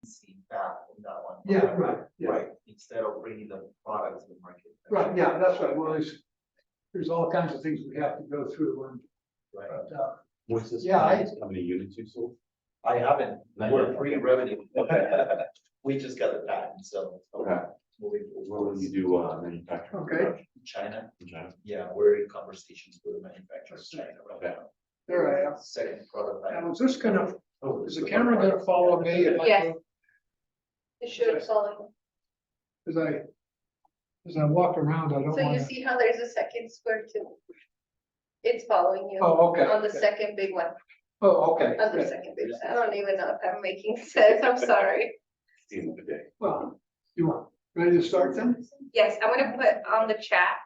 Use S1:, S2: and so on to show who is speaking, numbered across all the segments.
S1: see back on that one.
S2: Yeah, right, yeah.
S1: Right, instead of bringing the product to the market.
S2: Right, yeah, that's right. Well, there's all kinds of things we have to go through and,
S1: Right.
S2: but,
S3: What's this?
S2: Yeah,
S3: How many units you sold?
S1: I haven't,
S3: Not
S1: we're
S3: yet.
S1: pre-revenue. We just got the patent, so.
S3: Okay.
S1: Moving
S3: Where will you do manufacturing?
S2: Okay.
S3: production
S1: China,
S3: in China?
S1: yeah, we're in conversations with the manufacturers in China right
S3: Okay.
S1: now.
S2: there I am.
S1: Second prototype.
S2: Now, is this gonna,
S3: Oh,
S2: is the camera gonna follow me? If I
S4: Yes.
S2: go-
S4: It should follow.
S2: As I walk around, I don't
S4: So you
S2: wanna.
S4: see how there's a second square too? It's following you
S2: Oh, okay.
S4: on the
S2: okay.
S4: second big one,
S2: Oh, okay.
S4: on the
S2: good.
S4: second big one. I don't even know if I'm making sense. I'm sorry.
S3: The end of the day.
S2: Well, you want, ready to start then?
S4: Yes, I'm gonna put on the chat,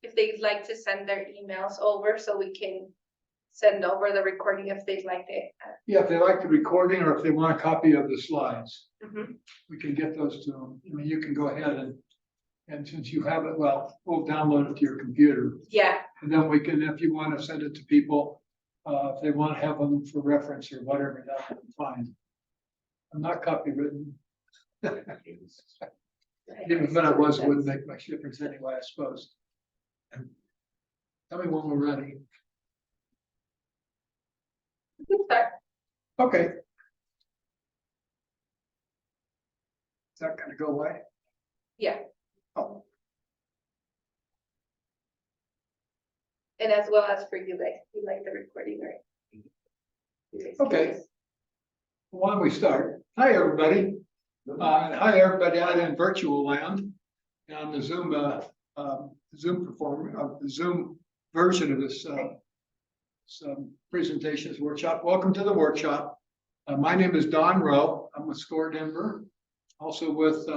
S4: if they'd like to send their emails over so we can send over the recording if they'd like it.
S2: Yeah, if they like the recording or if they want a copy of the slides,
S4: Mhm.
S2: we can get those to them. I mean, you can go ahead and since you have it, well, we'll download it to your computer.
S4: Yeah,
S2: And then we can, if you want to send it to people, if they want to have them for reference or whatever, that's fine. I'm not copywritten. Even if I was, it wouldn't make much difference anyway, I suppose. Tell me when we're ready.
S4: we can start.
S2: Okay. Is that gonna go away?
S4: Yeah,
S2: Oh,
S4: and as well as for you guys, you like the recording, right?
S2: Okay. Why don't we start? Hi, everybody. Hi, everybody out in virtual land. On the Zoom, the Zoom version of this, presentations workshop. Welcome to the workshop. My name is Don Rowe. I'm with SCORE Denver. Also with,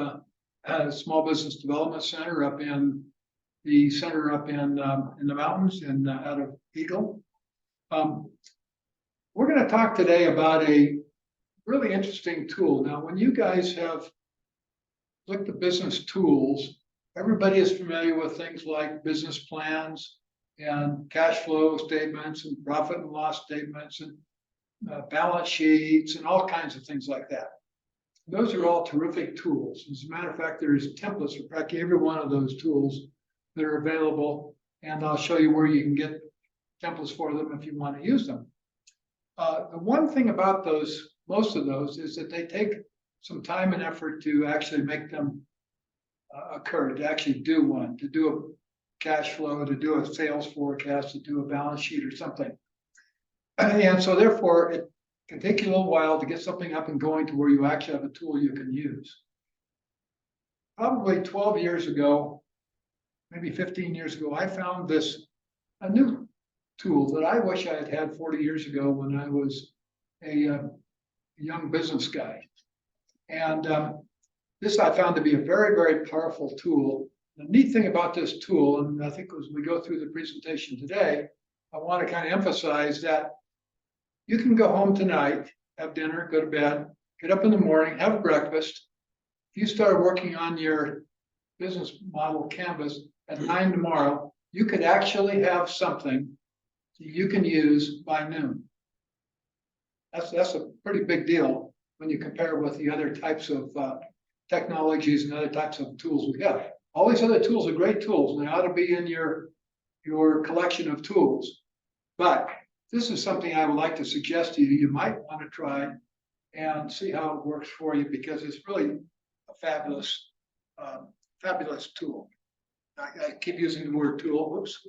S2: Small Business Development Center up in the center up in the mountains and out of Eagle. We're going to talk today about a really interesting tool. Now, when you guys have looked at business tools, everybody is familiar with things like business plans and cash flow statements and profit and loss statements and balance sheets and all kinds of things like that. Those are all terrific tools. As a matter of fact, there's templates for practically every one of those tools that are available, and I'll show you where you can get templates for them if you want to use them. The one thing about those, most of those, is that they take some time and effort to actually make them occur, to actually do one, to do a cash flow, to do a sales forecast, to do a balance sheet or something. And so therefore, it can take you a little while to get something up and going to where you actually have a tool you can use. Probably 12 years ago, maybe 15 years ago, I found a new tool that I wish I had had 40 years ago when I was a young business guy. And this I found to be a very, very powerful tool. The neat thing about this tool, and I think as we go through the presentation today, I want to kind of emphasize that you can go home tonight, have dinner, go to bed, get up in the morning, have breakfast. If you start working on your business model canvas at 9 tomorrow, you could actually have something that you can use by noon. That's a pretty big deal when you compare with the other types of technologies and other types of tools we have. All these other tools are great tools, and they ought to be in your collection of tools. But this is something I would like to suggest to you. You might want to try and see how it works for you, because it's really a fabulous tool. I keep using the word tool. Whoops.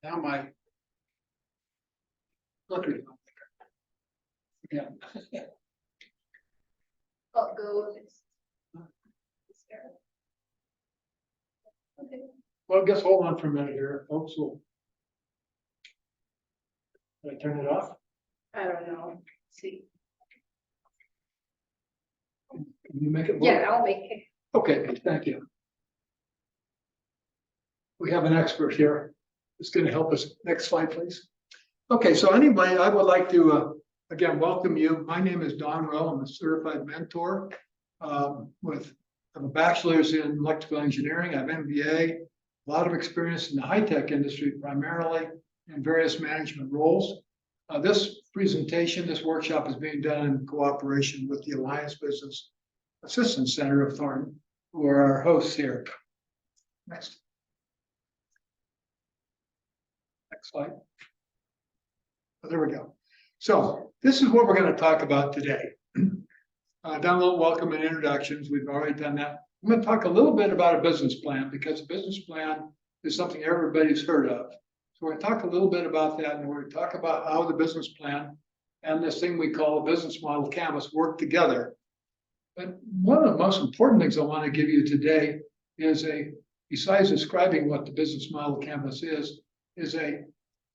S2: Now my flickered. Yeah.
S4: I'll go with this. Okay.
S2: Well, just hold on for a minute here, folks. Did I turn it off?
S4: I don't know, see,
S2: Can you make it work?
S4: yeah, I'll make it.
S2: Okay, thank you. We have an expert here who's going to help us. Next slide, please. Okay, so anyway, I would like to again welcome you. My name is Don Rowe. I'm a certified mentor with I have a bachelor's in electrical engineering. I have MBA, a lot of experience in the high-tech industry, primarily in various management roles. This presentation. This workshop is being done in cooperation with the Alliance Business Assistance Center of Thornton, who are our hosts here. Next. Next slide. Oh, there we go. So this is what we're going to talk about today. Download, welcome, and introductions. We've already done that. I'm going to talk a little bit about a business plan because a business plan is something everybody's heard of. So we're going to talk a little bit about that, and we're going to talk about how the business plan and this thing we call a business model canvas work together. But one of the most important things I want to give you today is besides describing what the business model canvas is a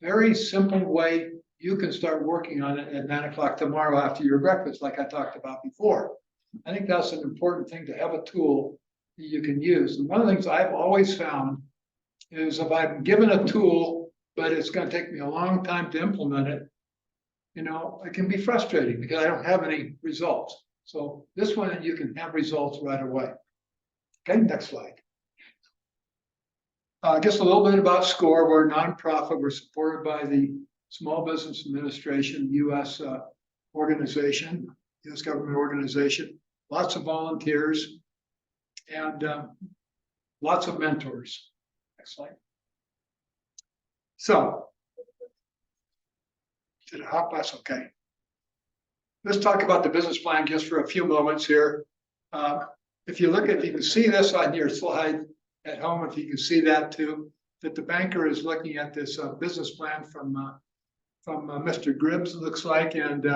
S2: very simple way you can start working on it at 9 o'clock tomorrow after your breakfast, like I talked about before. I think that's an important thing, to have a tool that you can use. And one of the things I've always found is if I'm given a tool, but it's going to take me a long time to implement it, it can be frustrating because I don't have any results. So this one, you can have results right away. Okay, next slide. Just a little bit about SCORE. We're a nonprofit. We're supported by the Small Business Administration, U.S. organization, U.S. government organization. Lots of volunteers and lots of mentors. Next slide. So, did it hop? That's okay. Let's talk about the business plan just for a few moments here. If you can see this on your slide at home, if you can see that too, that the banker is looking at this business plan from Mr. Gribbs, it looks like, and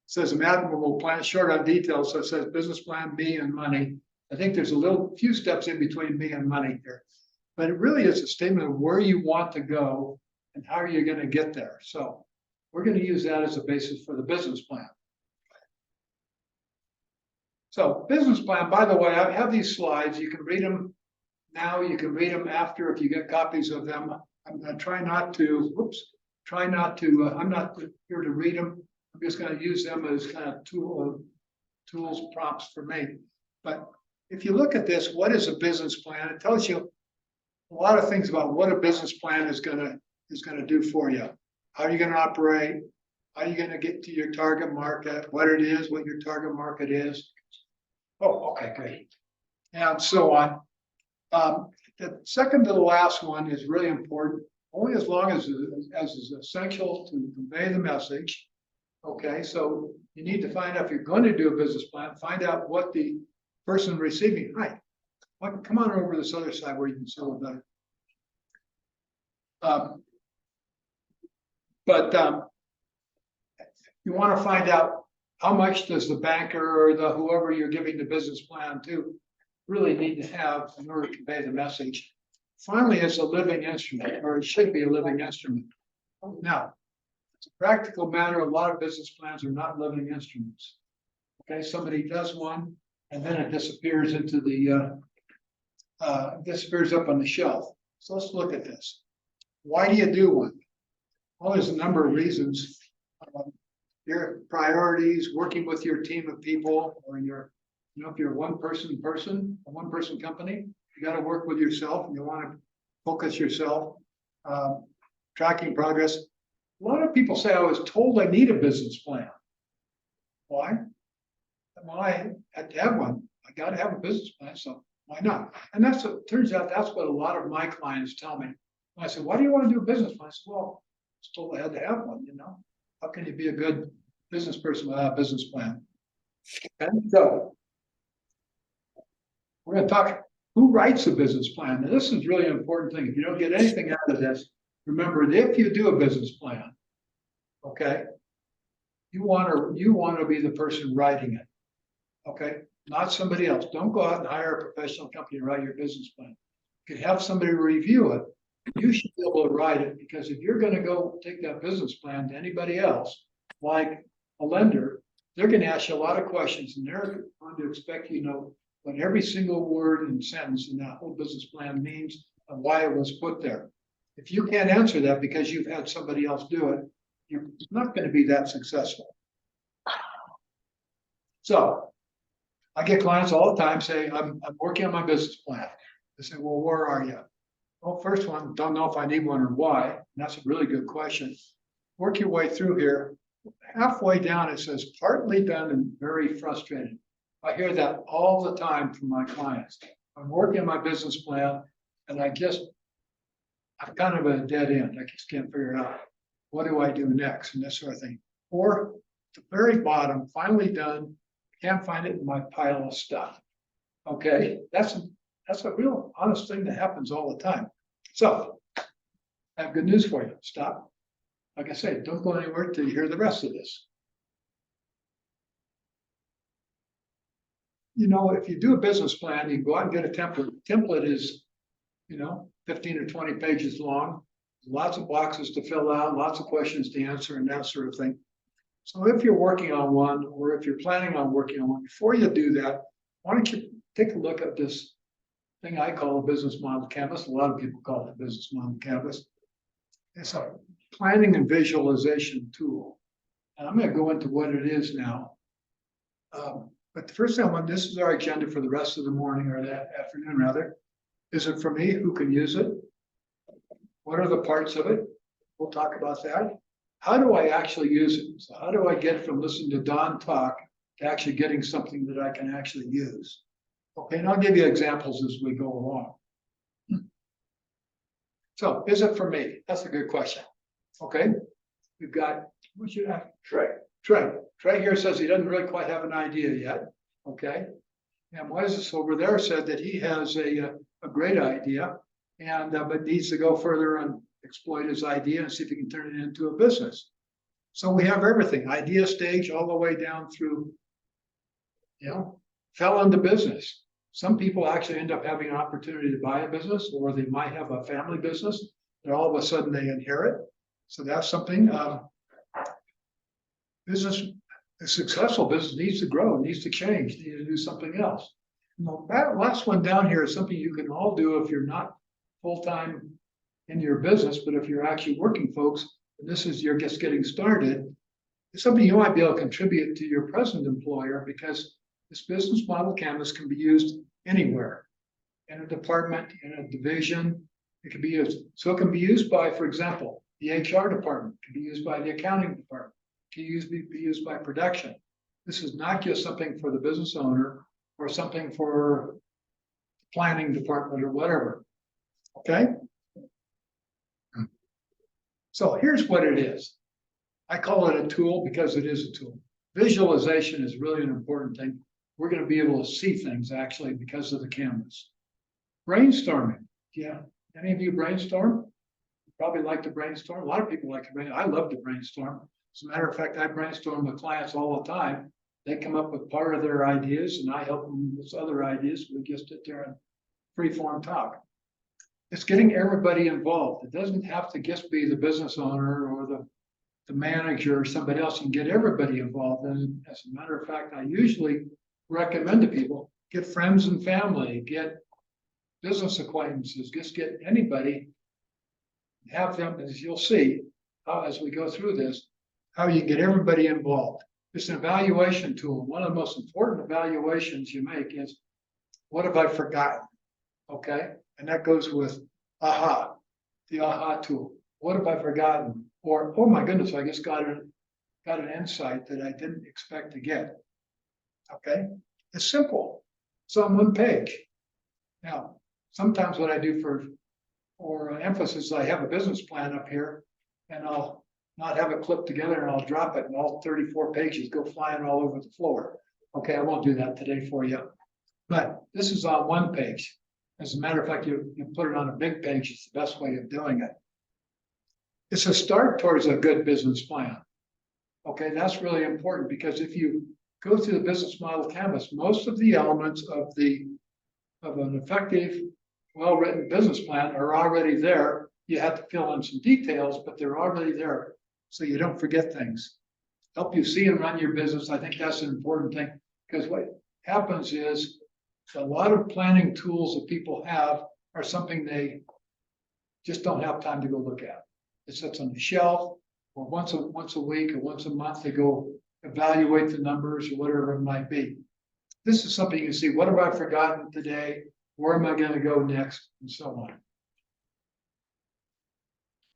S2: says an admirable plan, short on details. So it says business plan, me, and money. I think there's few steps in between me and money here, but it really is a statement of where you want to go and how you're going to get there. So we're going to use that as a basis for the business plan. So business plan, by the way, I have these slides. You can read them now. You can read them after if you get copies of them. I'm going to try not to, I'm not here to read them. I'm just going to use them as kind of tools, prompts for me. But if you look at this, what is a business plan? It tells you a lot of things about what a business plan is going to do for you. How are you going to operate? How are you going to get to your target market? What it is, what your target market is. Oh, okay, great. And so on. The second to the last one is really important, only as long as is essential to convey the message. Okay, so you need to find out if you're going to do a business plan, find out what the person receiving. Hi, come on over to this other side where you can see a little better. You want to find out how much does the banker or whoever you're giving the business plan to really need to have in order to convey the message. Finally, it's a living instrument, or it should be a living instrument. Now, it's a practical matter. A lot of business plans are not living instruments. Okay, somebody does one, and then it disappears into disappears up on the shelf. So let's look at this. Why do you do one? Well, there's a number of reasons. Your priorities, working with your team of people, or if you're a one-person company, you got to work with yourself, and you want to focus yourself. Tracking progress. A lot of people say, I was told I need a business plan. Why? Well, I had to have one. I got to have a business plan, so why not? And turns out that's what a lot of my clients tell me. When I said, why do you want to do a business plan? I said, well, I was told I had to have one, How can you be a good business person without a business plan? And so we're going to talk who writes a business plan. Now, this is really an important thing. If you don't get anything out of this, remember that if you do a business plan, okay, you want to be the person writing it, okay, not somebody else. Don't go out and hire a professional company to write your business plan. You can have somebody review it. You should be able to write it, because if you're going to go take that business plan to anybody else, like a lender, they're going to ask you a lot of questions, and they're going to expect you to know what every single word and sentence in that whole business plan means and why it was put there. If you can't answer that because you've had somebody else do it, you're not going to be that successful. So I get clients all the time saying, I'm working on my business plan. I say, well, where are you? Well, first one, don't know if I need one or why. And that's a really good question. Work your way through here. halfway down, it says partly done and very frustrated. I hear that all the time from my clients. I'm working on my business plan and I'm kind of at a dead end. I just can't figure it out. What do I do next? And this sort of thing. Or at the very bottom, finally done, can't find it in my pile of stuff. Okay, that's a real honest thing that happens all the time. So I have good news for you. Stop. Like I say, don't go anywhere till you hear the rest of this. You know, if you do a business plan, you go out and get a template. Template is, 15 or 20 pages long, lots of boxes to fill out, lots of questions to answer and that sort of thing. So if you're working on one, or if you're planning on working on one, before you do that, why don't you take a look at this thing I call a business model canvas. A lot of people call it a business model canvas. It's a planning and visualization tool. And I'm going to go into what it is now. But the first thing this is our agenda for the rest of the morning, or that afternoon rather. Is it for me? Who can use it? What are the parts of it? We'll talk about that. How do I actually use it? So how do I get from listening to Don talk to actually getting something that I can actually use? Okay, and I'll give you examples as we go along. So is it for me? That's a good question. Okay, we've got, what should I?
S1: Trey.
S2: Trey here says he doesn't really quite have an idea yet. Okay, and Moises over there said that he has a great idea, and but needs to go further and exploit his idea and see if he can turn it into a business. So we have everything, idea stage all the way down through, fell into business. Some people actually end up having an opportunity to buy a business, or they might have a family business that all of a sudden they inherit. So that's something. A successful business needs to grow, needs to change, needs to do something else. That last one down here is something you can all do if you're not full-time in your business, but if you're actually working folks, and this is you're just getting started, it's something you might be able to contribute to your present employer, because this business model canvas can be used anywhere, in a department, in a division. It can be used. So it can be used by, for example, the HR department, it can be used by the accounting department, it can be used by production. This is not just something for the business owner or something for the planning department or whatever. Okay? So here's what it is. I call it a tool because it is a tool. Visualization is really an important thing. We're going to be able to see things actually because of the canvas. Brainstorming. Yeah. Any of you brainstorm? You probably like to brainstorm. A lot of people like to brainstorm. I love to brainstorm. As a matter of fact, I brainstorm with clients all the time. They come up with part of their ideas and I help them with other ideas. We just sit there and free-form talk. It's getting everybody involved. It doesn't have to just be the business owner or the manager or somebody else. You can get everybody involved. And as a matter of fact, I usually recommend to people, get friends and family, get business acquaintances, just get anybody, have them, as you'll see, as we go through this, how you get everybody involved. It's an evaluation tool. One of the most important evaluations you make is, what have I forgotten? Okay, and that goes with the AHA tool. What have I forgotten? Or, oh my goodness, I just got an insight that I didn't expect to get. Okay, it's simple. It's on one page. Now, sometimes what I do for emphasis, I have a business plan up here, and I'll not have it clipped together, and I'll drop it, and all 34 pages go flying all over the floor. Okay, I won't do that today for you. But this is on one page. As a matter of fact, you put it on a big page. It's the best way of doing it. It's a start towards a good business plan. Okay, that's really important, because if you go through the business model canvas, most of the elements of an effective, well-written business plan are already there. You have to fill in some details, but they're already there, so you don't forget things. Help you see and run your business. I think that's an important thing, because what happens is a lot of planning tools that people have are something they just don't have time to go look at. It sits on the shelf, or once a week or once a month they go evaluate the numbers or whatever it might be. This is something you see. What have I forgotten today? Where am I going to go next? And so on.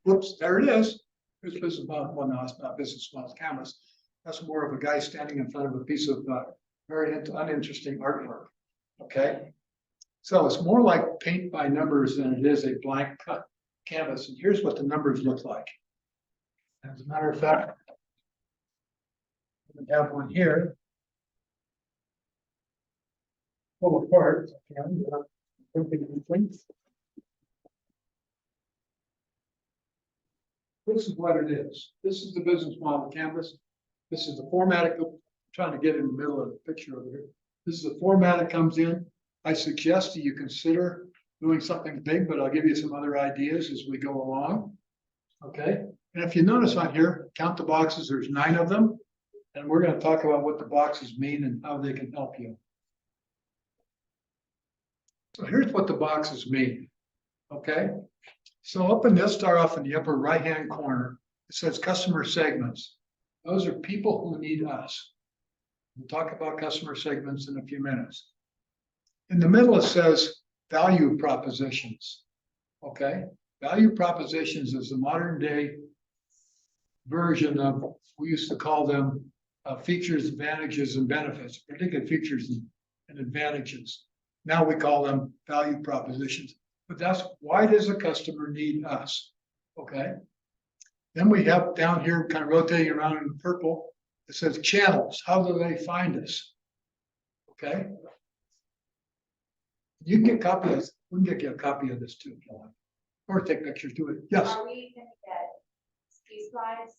S2: Whoops, there it is. Here's business model, well, no, it's not business model canvas. That's more of a guy standing in front of a piece of very uninteresting artwork. Okay, so it's more like paint by numbers than it is a blank cut canvas. And here's what the numbers look like. As a matter of fact, we have one here. Pull apart. This is what it is. This is the business model canvas. This is the format. I'm trying to get in the middle of the picture over here. This is the format it comes in. I suggest that you consider doing something big, but I'll give you some other ideas as we go along. Okay. And if you notice on here, count the boxes, there's 9 of them. And we're going to talk about what the boxes mean and how they can help you. So here's what the boxes mean. Okay. So up in this, start off in the upper right-hand corner, it says customer segments. Those are people who need us. We'll talk about customer segments in a few minutes. In the middle, it says value propositions. Okay. Value propositions is the modern day version of, we used to call them features, advantages, and benefits, particular features and advantages. Now we call them value propositions, but that's why does a customer need us? Okay. Then we have down here kind of rotating around in purple, it says channels. How do they find us? Okay. You can get a copy of this. We can get you a copy of this too if you want. Or take pictures to it. Yes.
S5: Are we gonna get these slides?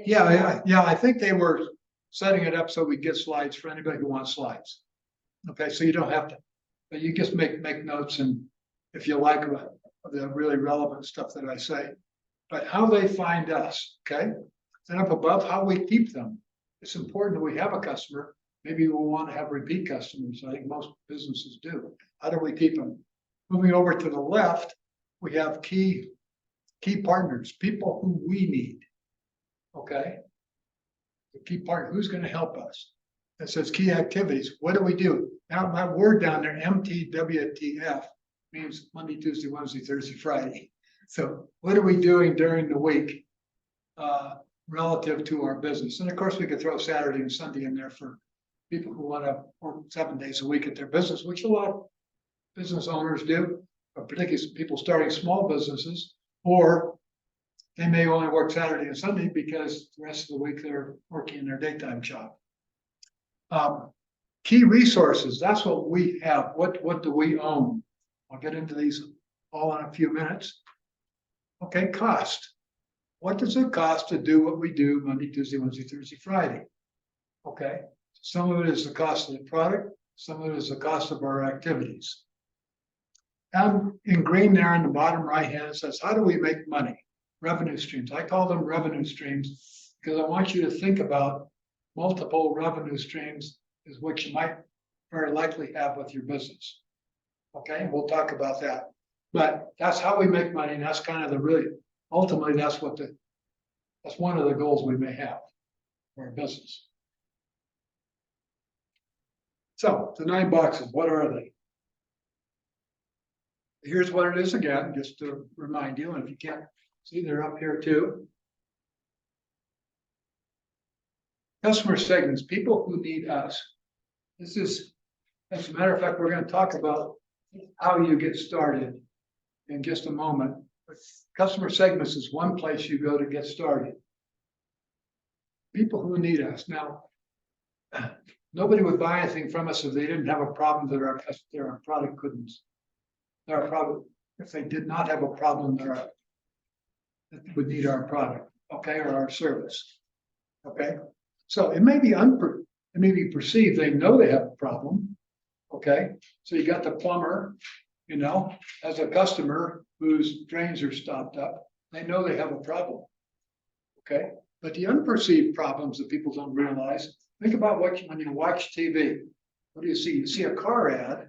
S2: Yeah, I think they were setting it up so we get slides for anybody who wants slides. Okay, so you don't have to, but you just make notes, and if you like the really relevant stuff that I say. But how they find us, okay? Then up above, how we keep them. It's important that we have a customer. Maybe we'll want to have repeat customers. I think most businesses do. How do we keep them? Moving over to the left, we have key partners, people who we need. Okay. The key partner, who's going to help us? It says key activities. What do we do? Now my word down there, MTWTF, means Monday, Tuesday, Wednesday, Thursday, Friday. So what are we doing during the week relative to our business? And of course, we could throw Saturday and Sunday in there for people who want to work 7 days a week at their business, which a lot of business owners do, particularly people starting small businesses, or they may only work Saturday and Sunday because the rest of the week they're working in their daytime job. Key resources, that's what we have. What do we own? I'll get into these all in a few minutes. Okay, cost. What does it cost to do what we do Monday, Tuesday, Wednesday, Thursday, Friday? Okay, some of it is the cost of the product. Some of it is the cost of our activities. And in green there in the bottom right hand, it says, how do we make money? Revenue streams. I call them revenue streams because I want you to think about multiple revenue streams is what you might very likely have with your business. Okay, we'll talk about that. But that's how we make money, and that's kind of the really, ultimately, that's one of the goals we may have for our business. So the 9 boxes, what are they? Here's what it is again, just to remind you, and if you can't see, they're up here too. Customer segments, people who need us. This is, as a matter of fact, we're going to talk about how you get started in just a moment. But customer segments is one place you go to get started. People who need us. Now, nobody would buy anything from us if they didn't have a problem that our product couldn't. Our problem, if they did not have a problem that would need our product, okay, or our service. Okay. So it may be perceived they know they have a problem. Okay. So you got the plumber, you know, as a customer whose drains are stopped up, they know they have a problem. Okay. But the unperceived problems that people don't realize, think about when you watch TV. What do you see? You see a car ad.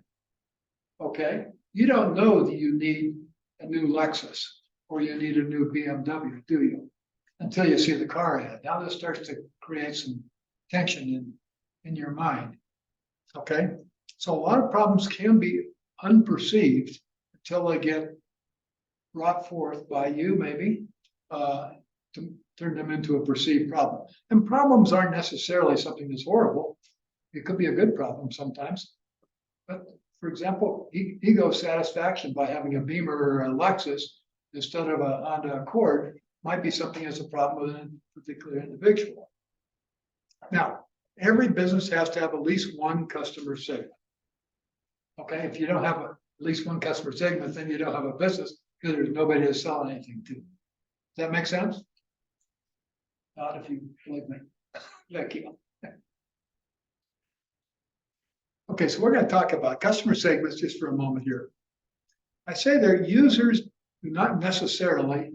S2: Okay. You don't know that you need a new Lexus or you need a new BMW, do you? Until you see the car ad. Now this starts to create some tension in your mind. Okay. So a lot of problems can be unperceived until they get brought forth by you, maybe, turn them into a perceived problem. And problems aren't necessarily something that's horrible. It could be a good problem sometimes. But for example, ego satisfaction by having a Beamer or a Lexus instead of a Honda Accord might be something that's a problem with a particular individual. Now, every business has to have at least one customer segment. Okay, if you don't have at least one customer segment, then you don't have a business because there's nobody to sell anything to. Does that make sense? Not if you believe me. Thank you. Okay, so we're going to talk about customer segments just for a moment here. I say their users are not necessarily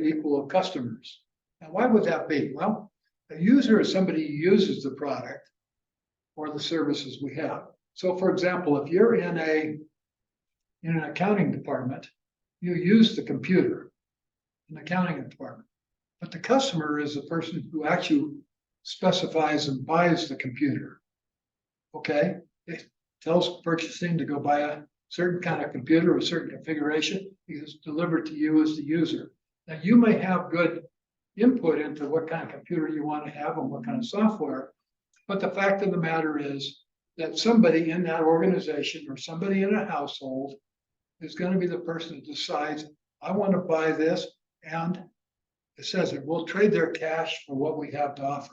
S2: equal of customers. And why would that be? Well, a user is somebody who uses the product or the services we have. So for example, if you're in an accounting department, you use the computer in the accounting department. But the customer is the person who actually specifies and buys the computer. Okay, it tells purchasing to go buy a certain kind of computer with a certain configuration. It's delivered to you as the user. Now you may have good input into what kind of computer you want to have and what kind of software, but the fact of the matter is that somebody in that organization or somebody in a household is going to be the person that decides, I want to buy this, and it says that we'll trade their cash for what we have to offer.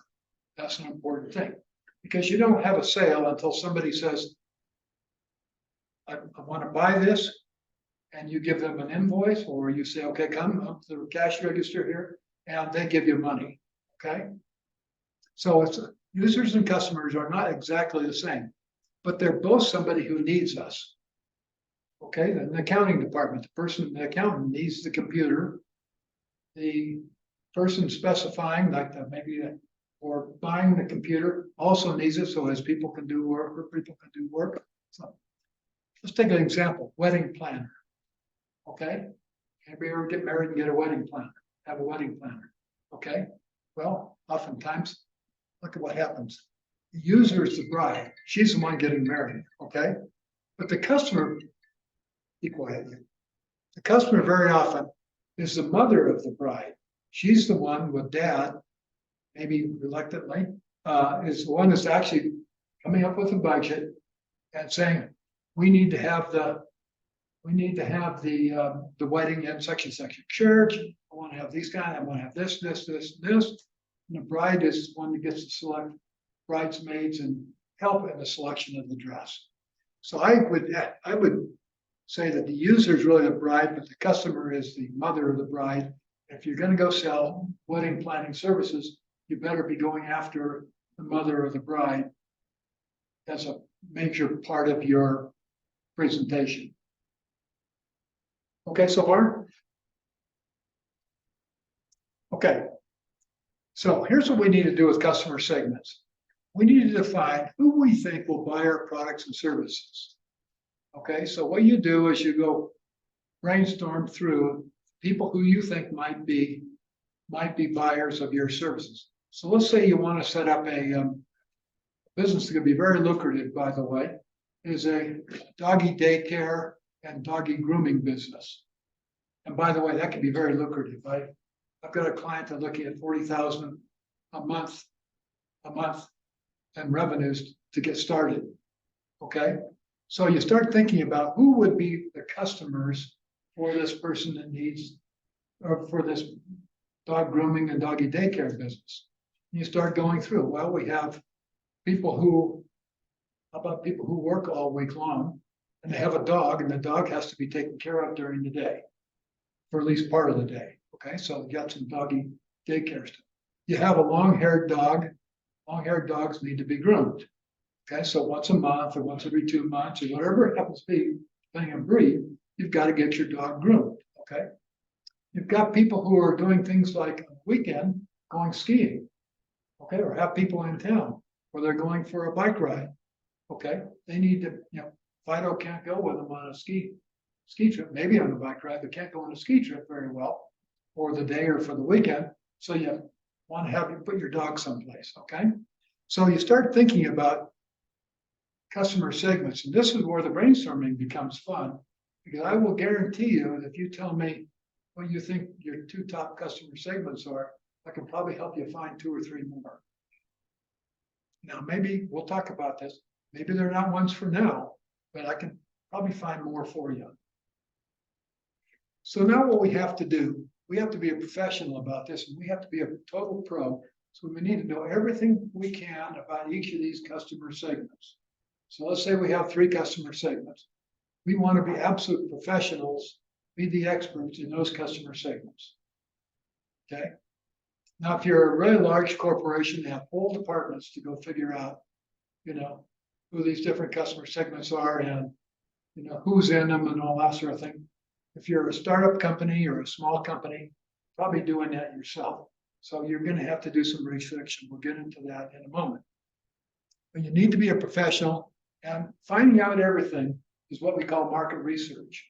S2: That's an important thing. Because you don't have a sale until somebody says, I want to buy this, and you give them an invoice, or you say, okay, come up to the cash register here, and they give you money, okay? So it's users and customers are not exactly the same, but they're both somebody who needs us. Okay, the accounting department, the accountant needs the computer. The person specifying, like or buying the computer also needs it, so as people can do work or people can do work. So let's take an example, wedding planner. Okay, anybody ever get married and get a wedding planner? Have a wedding planner. Okay, well, oftentimes, look at what happens. The user is the bride. She's the one getting married, okay? But the customer, be quiet. The customer very often is the mother of the bride. She's the one with dad, maybe reluctantly, is the one that's actually coming up with a budget and saying, we need to have the wedding in such and such a church. I want to have these kind, I want to have this. And the bride is one that gets to select bridesmaids and help in the selection of the dress. So I would say that the user is really the bride, but the customer is the mother of the bride. If you're going to go sell wedding planning services, you better be going after the mother of the bride as a major part of your presentation. Okay, so far? Okay. So here's what we need to do with customer segments. We need to define who we think will buy our products and services. Okay, so what you do is you go brainstorm through people who you think might be buyers of your services. So let's say you want to set up a business that could be very lucrative, by the way, is a doggy daycare and doggy grooming business. And by the way, that can be very lucrative. I've got a client that's looking at $40,000 a month in revenues to get started. Okay, so you start thinking about who would be the customers for this person that needs, or for this dog grooming and doggy daycare business. And you start going through. Well, we have how about people who work all week long and they have a dog, and the dog has to be taken care of during the day, for at least part of the day. Okay, so you got some doggy daycare stuff. You have a long-haired dog. Long-haired dogs need to be groomed. Okay, so once a month or once every 2 months or whatever it happens to be, depending on breed, you've got to get your dog groomed. Okay, you've got people who are doing things like on the weekend going skiing. Okay, or have people in town or they're going for a bike ride. Okay, they need to, Fido can't go with them on a ski trip, maybe on a bike ride, but can't go on a ski trip very well, or the day or for the weekend. So you want to have you put your dog someplace. Okay, so you start thinking about customer segments, and this is where the brainstorming becomes fun, because I will guarantee you that if you tell me, what you think your two top customer segments are, I can probably help you find 2 or 3 more. Now, maybe we'll talk about this. Maybe they're not ones for now, but I can probably find more for you. So now what we have to do, we have to be a professional about this, and we have to be a total pro. So we need to know everything we can about each of these customer segments. So let's say we have 3 customer segments. We want to be absolute professionals, be the experts in those customer segments. Okay. Now, if you're a really large corporation, they have whole departments to go figure out, who these different customer segments are and, who's in them and all that sort of thing. If you're a startup company or a small company, probably doing that yourself. So you're going to have to do some research, and we'll get into that in a moment. But you need to be a professional, and finding out everything is what we call market research.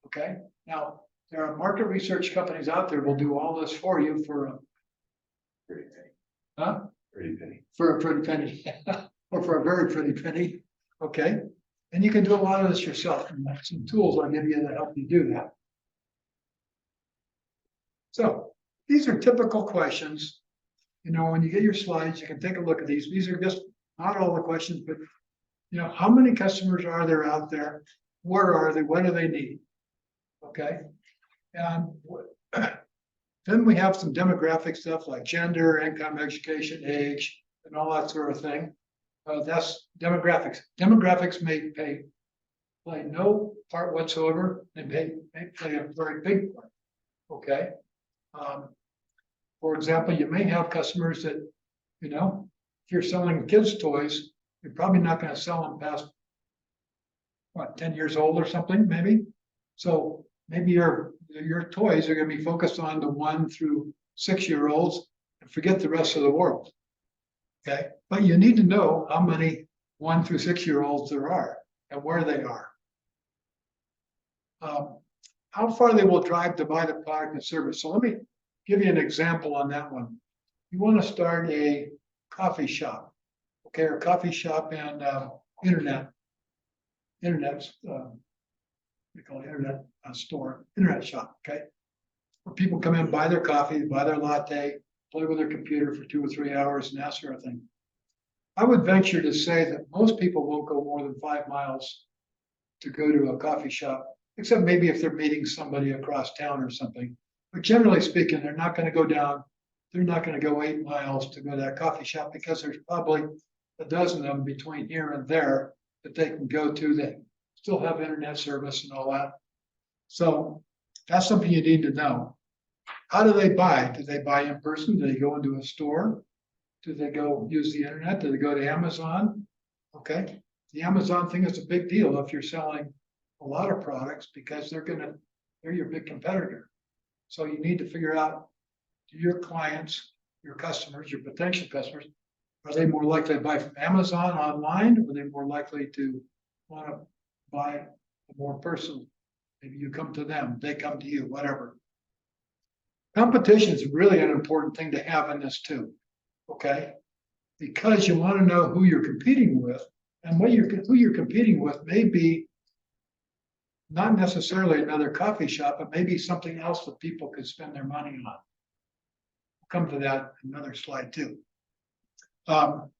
S2: Okay. Now, there are market research companies out there will do all this for you for a
S3: Pretty penny.
S2: huh?
S3: Pretty penny.
S2: For a pretty penny, or for a very pretty penny. Okay. And you can do a lot of this yourself, and that's some tools I'll give you to help you do that. So these are typical questions. When you get your slides, you can take a look at these. These are just not all the questions, but how many customers are there out there? Where are they? What do they need? Okay. And then we have some demographic stuff like gender, income, education, age, and all that sort of thing. That's demographics. Demographics may play no part whatsoever. They may play a very big part. Okay. For example, you may have customers that, if you're selling kids' toys, you're probably not going to sell them past 10 years old or something, maybe. So maybe your toys are going to be focused on the 1 through 6-year-olds and forget the rest of the world. Okay, but you need to know how many 1 through 6-year-olds there are and where they are. How far they will drive to buy the product and service. So let me give you an example on that one. You want to start a coffee shop, okay, or coffee shop and internet we call it internet store, internet shop, okay? Where people come in, buy their coffee, buy their latte, play with their computer for 2 or 3 hours and that sort of thing. I would venture to say that most people won't go more than 5 miles to go to a coffee shop, except maybe if they're meeting somebody across town or something. But generally speaking, they're not going to go 8 miles to go to that coffee shop, because there's probably a dozen of them between here and there that they can go to that still have internet service and all that. So that's something you need to know. How do they buy? Do they buy in person? Do they go into a store? Do they go use the internet? Do they go to Amazon? Okay. The Amazon thing is a big deal if you're selling a lot of products, because they're your big competitor. So you need to figure out, do your clients, your customers, your potential customers, are they more likely to buy from Amazon online, or are they more likely to want to buy more personal? Maybe you come to them, they come to you, whatever. Competition is really an important thing to have in this too, okay? Because you want to know who you're competing with, and who you're competing with may be not necessarily another coffee shop, but maybe something else that people could spend their money on. We'll come to that in another slide too. And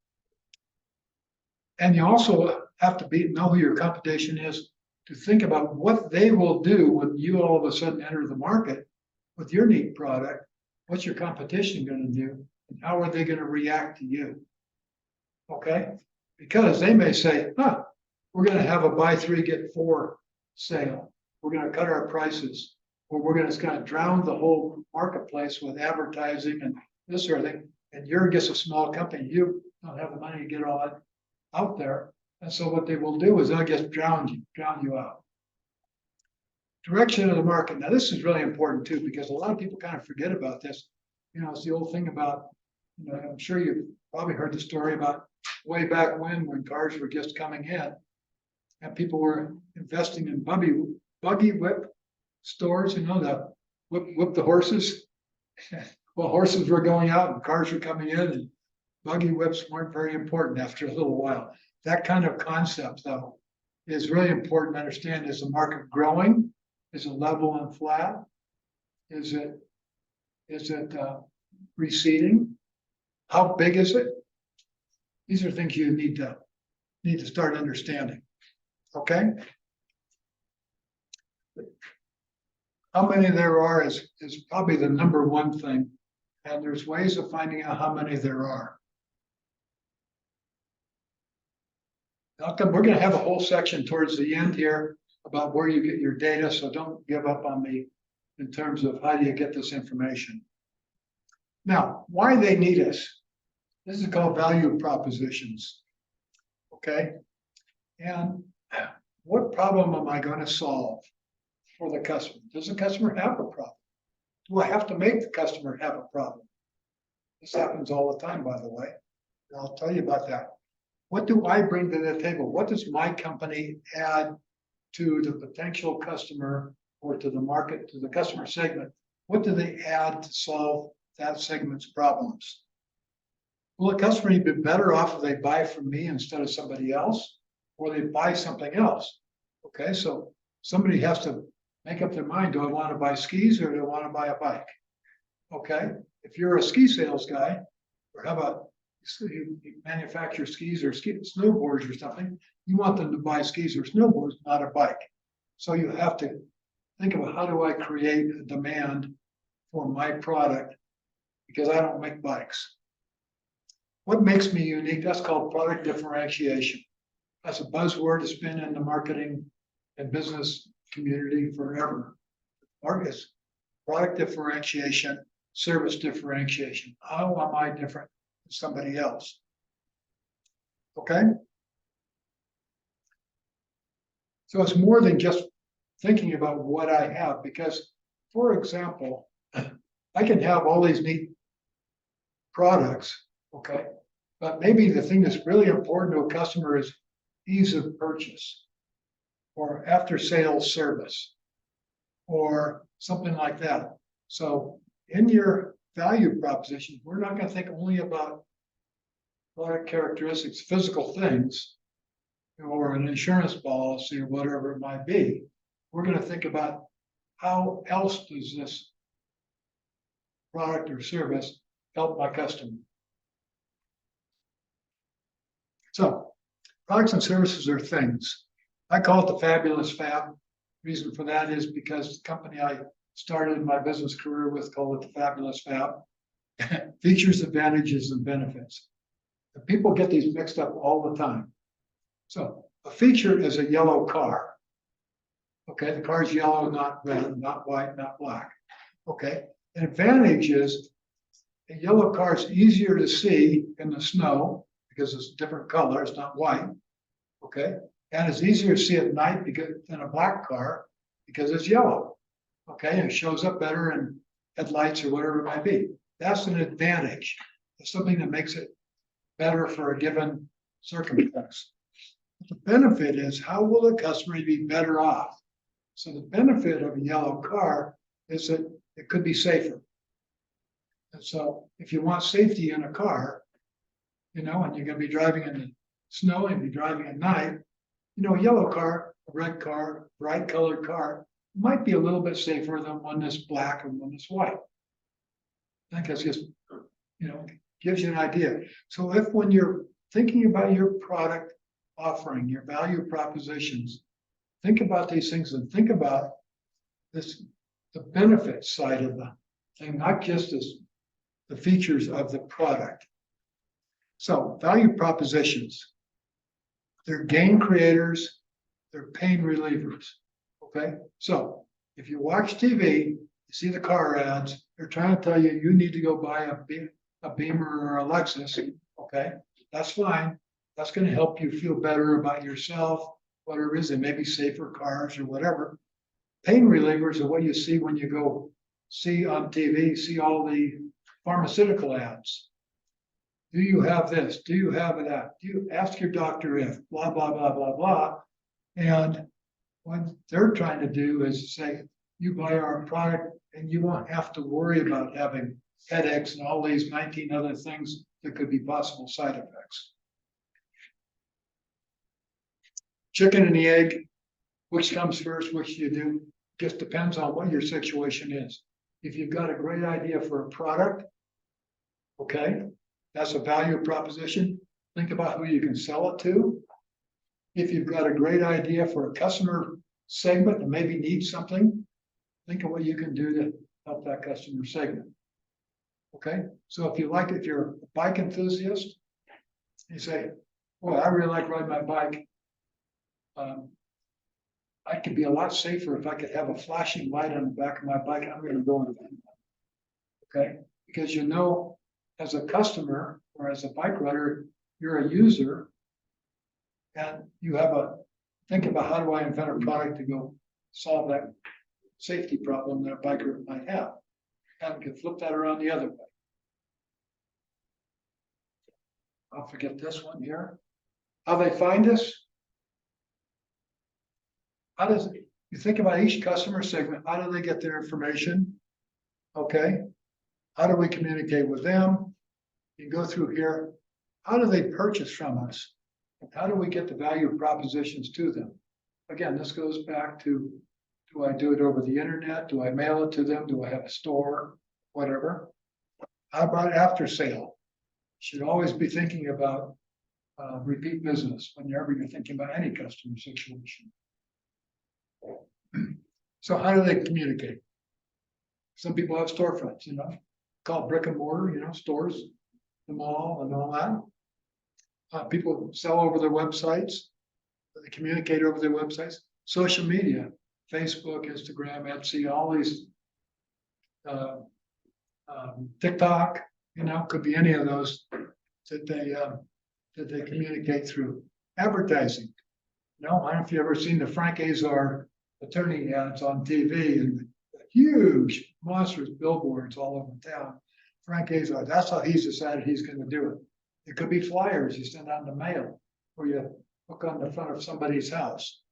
S2: you also have to know who your competition is, to think about what they will do when you all of a sudden enter the market with your neat product. What's your competition going to do, and how are they going to react to you? Okay, because they may say, we're going to have a buy 3 get 4 sale. We're going to cut our prices, or we're going to kind of drown the whole marketplace with advertising and this sort of thing. And you're just a small company. You don't have the money to get all that out there. And so what they will do is they'll just drown you out. Direction of the market. Now, this is really important too, because a lot of people kind of forget about this. It's the old thing about, I'm sure you've probably heard the story about way back when cars were just coming in and people were investing in buggy whip stores, the whip the horses. Well, horses were going out and cars were coming in, and buggy whips weren't very important after a little while. That kind of concept, though, is really important to understand. Is the market growing? Is it level and flat? Is it receding? How big is it? These are things you need to start understanding. Okay? How many there are is probably the number one thing. And there's ways of finding out how many there are. We're going to have a whole section towards the end here about where you get your data, so don't give up on me in terms of how do you get this information. Now, why they need us. This is called value propositions. Okay? And what problem am I going to solve for the customer? Does the customer have a problem? Do I have to make the customer have a problem? This happens all the time, by the way. And I'll tell you about that. What do I bring to the table? What does my company add to the potential customer or to the market, to the customer segment? What do they add to solve that segment's problems? Will a customer be better off if they buy from me instead of somebody else, or they buy something else? Okay, so somebody has to make up their mind. Do I want to buy skis or do I want to buy a bike? Okay, if you're a ski sales guy, or how about you manufacture skis or snowboards or something, you want them to buy skis or snowboards, not a bike. So you have to think about how do I create a demand for my product because I don't make bikes. What makes me unique? That's called product differentiation. That's a buzzword that's been in the marketing and business community forever. Markets, product differentiation, service differentiation. How am I different than somebody else? Okay? So it's more than just thinking about what I have, because, for example, I can have all these neat products, okay? But maybe the thing that's really important to a customer is ease of purchase or after sales service or something like that. So in your value proposition, we're not going to think only about product characteristics, physical things, or an insurance policy or whatever it might be. We're going to think about how else does this product or service help my customer. So products and services are things. I call it the fabulous fab. Reason for that is because the company I started my business career with called it the fabulous fab. Features, advantages, and benefits. And people get these mixed up all the time. So a feature is a yellow car. Okay, the car is yellow, not red, not white, not black. Okay, an advantage is a yellow car is easier to see in the snow because it's a different color, it's not white. Okay, and it's easier to see at night than a black car because it's yellow. Okay, and it shows up better in headlights or whatever it might be. That's an advantage. It's something that makes it better for a given circumstance. The benefit is how will the customer be better off? So the benefit of a yellow car is that it could be safer. And so if you want safety in a car, and you're going to be driving in the snow and be driving at night, a yellow car, a red car, bright colored car might be a little bit safer than one that's black and one that's white. I think that's just, gives you an idea. So when you're thinking about your product offering, your value propositions, think about these things and think about the benefit side of the thing, not just as the features of the product. So value propositions, they're gain creators, they're pain relievers. Okay, so if you watch TV, you see the car ads, they're trying to tell you you need to go buy a Beamer or a Lexus. Okay, that's fine. That's going to help you feel better about yourself, whatever it is. They may be safer cars or whatever. Pain relievers are what you see when you go see on TV, see all the pharmaceutical ads. Do you have this? Do you have that? Do you ask your doctor if blah, blah, blah, blah, blah. And what they're trying to do is say, you buy our product and you won't have to worry about having headaches and all these 19 other things that could be possible side effects. Chicken and the egg, which comes first, which you do, just depends on what your situation is. If you've got a great idea for a product, okay, that's a value proposition. Think about who you can sell it to. If you've got a great idea for a customer segment that maybe needs something, think of what you can do to help that customer segment. Okay, so if you're a bike enthusiast, you say, boy, I really like riding my bike. I could be a lot safer if I could have a flashing light on the back of my bike. I'm gonna go into that. Okay, because as a customer or as a bike rider, you're a user. And you think about how do I invent a product to go solve that safety problem that a biker might have. And we can flip that around the other way. I'll forget this one here. How they find us? You think about each customer segment, how do they get their information? Okay. How do we communicate with them? You go through here. How do they purchase from us? And how do we get the value propositions to them? Again, this goes back to, do I do it over the internet? Do I mail it to them? Do I have a store? Whatever. How about after sale? Should always be thinking about repeat business whenever you're thinking about any customer situation. So how do they communicate? Some people have storefronts, called brick and mortar, stores, the mall and all that. People sell over their websites. They communicate over their websites. Social media, Facebook, Instagram, Etsy, all these, TikTok, could be any of those that they communicate through. Advertising. I don't know if you've ever seen the Frank Azar attorney ads on TV and huge monstrous billboards all over town. Frank Azar, that's how he's decided he's going to do it. It could be flyers you send out in the mail or you hook on the front of somebody's house.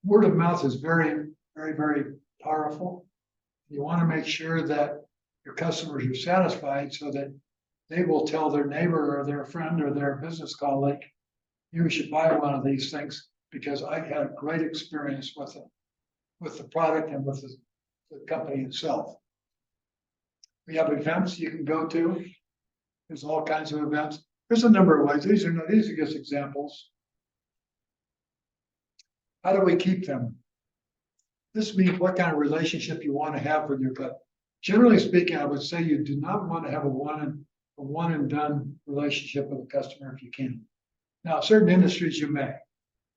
S2: Word of mouth is very, very, very powerful. You want to make sure that your customers are satisfied so that they will tell their neighbor or their friend or their business colleague, you should buy one of these things because I had a great experience with the product and with the company itself. We have events you can go to. There's all kinds of events. There's a number of ways. These are just examples. How do we keep them? This means what kind of relationship you want to have with your customer. Generally speaking, I would say you do not want to have a one and done relationship with a customer if you can. Now, certain industries you may,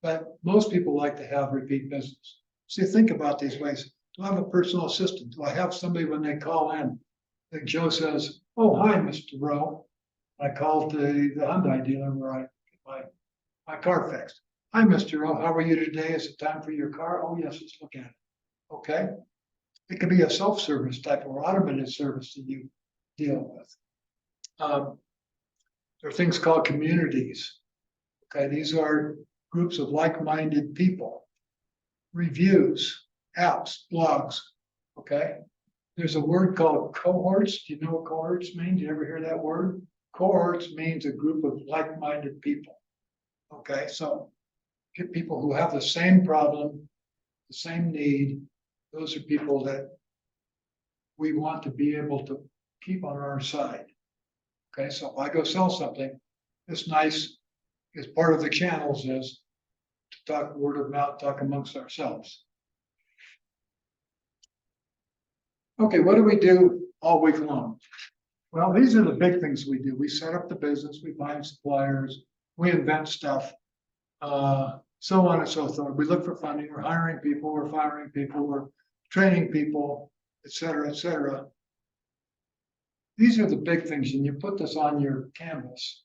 S2: but most people like to have repeat business. So think about these ways. Do I have a personal assistant? Do I have somebody when they call in? Like Joe says, oh, hi, Mr. Rowe. I called the Hyundai dealer where I get my car fixed. Hi, Mr. Rowe. How are you today? Is it time for your car? Oh, yes, let's look at it. Okay. It could be a self-service type or automated service that you deal with. There are things called communities. Okay, these are groups of like-minded people. Reviews, apps, blogs. Okay, there's a word called cohorts. Do you know what cohorts mean? Do you ever hear that word? Cohorts means a group of like-minded people. Okay, so get people who have the same problem, the same need. Those are people that we want to be able to keep on our side. Okay, so if I go sell something, it's nice, as part of the channels is to talk word of mouth, talk amongst ourselves. Okay, what do we do all week long? Well, these are the big things we do. We set up the business, we find suppliers, we invent stuff, so on and so forth. We look for funding, we're hiring people, we're firing people, we're training people, et cetera, et cetera. These are the big things, and you put this on your canvas,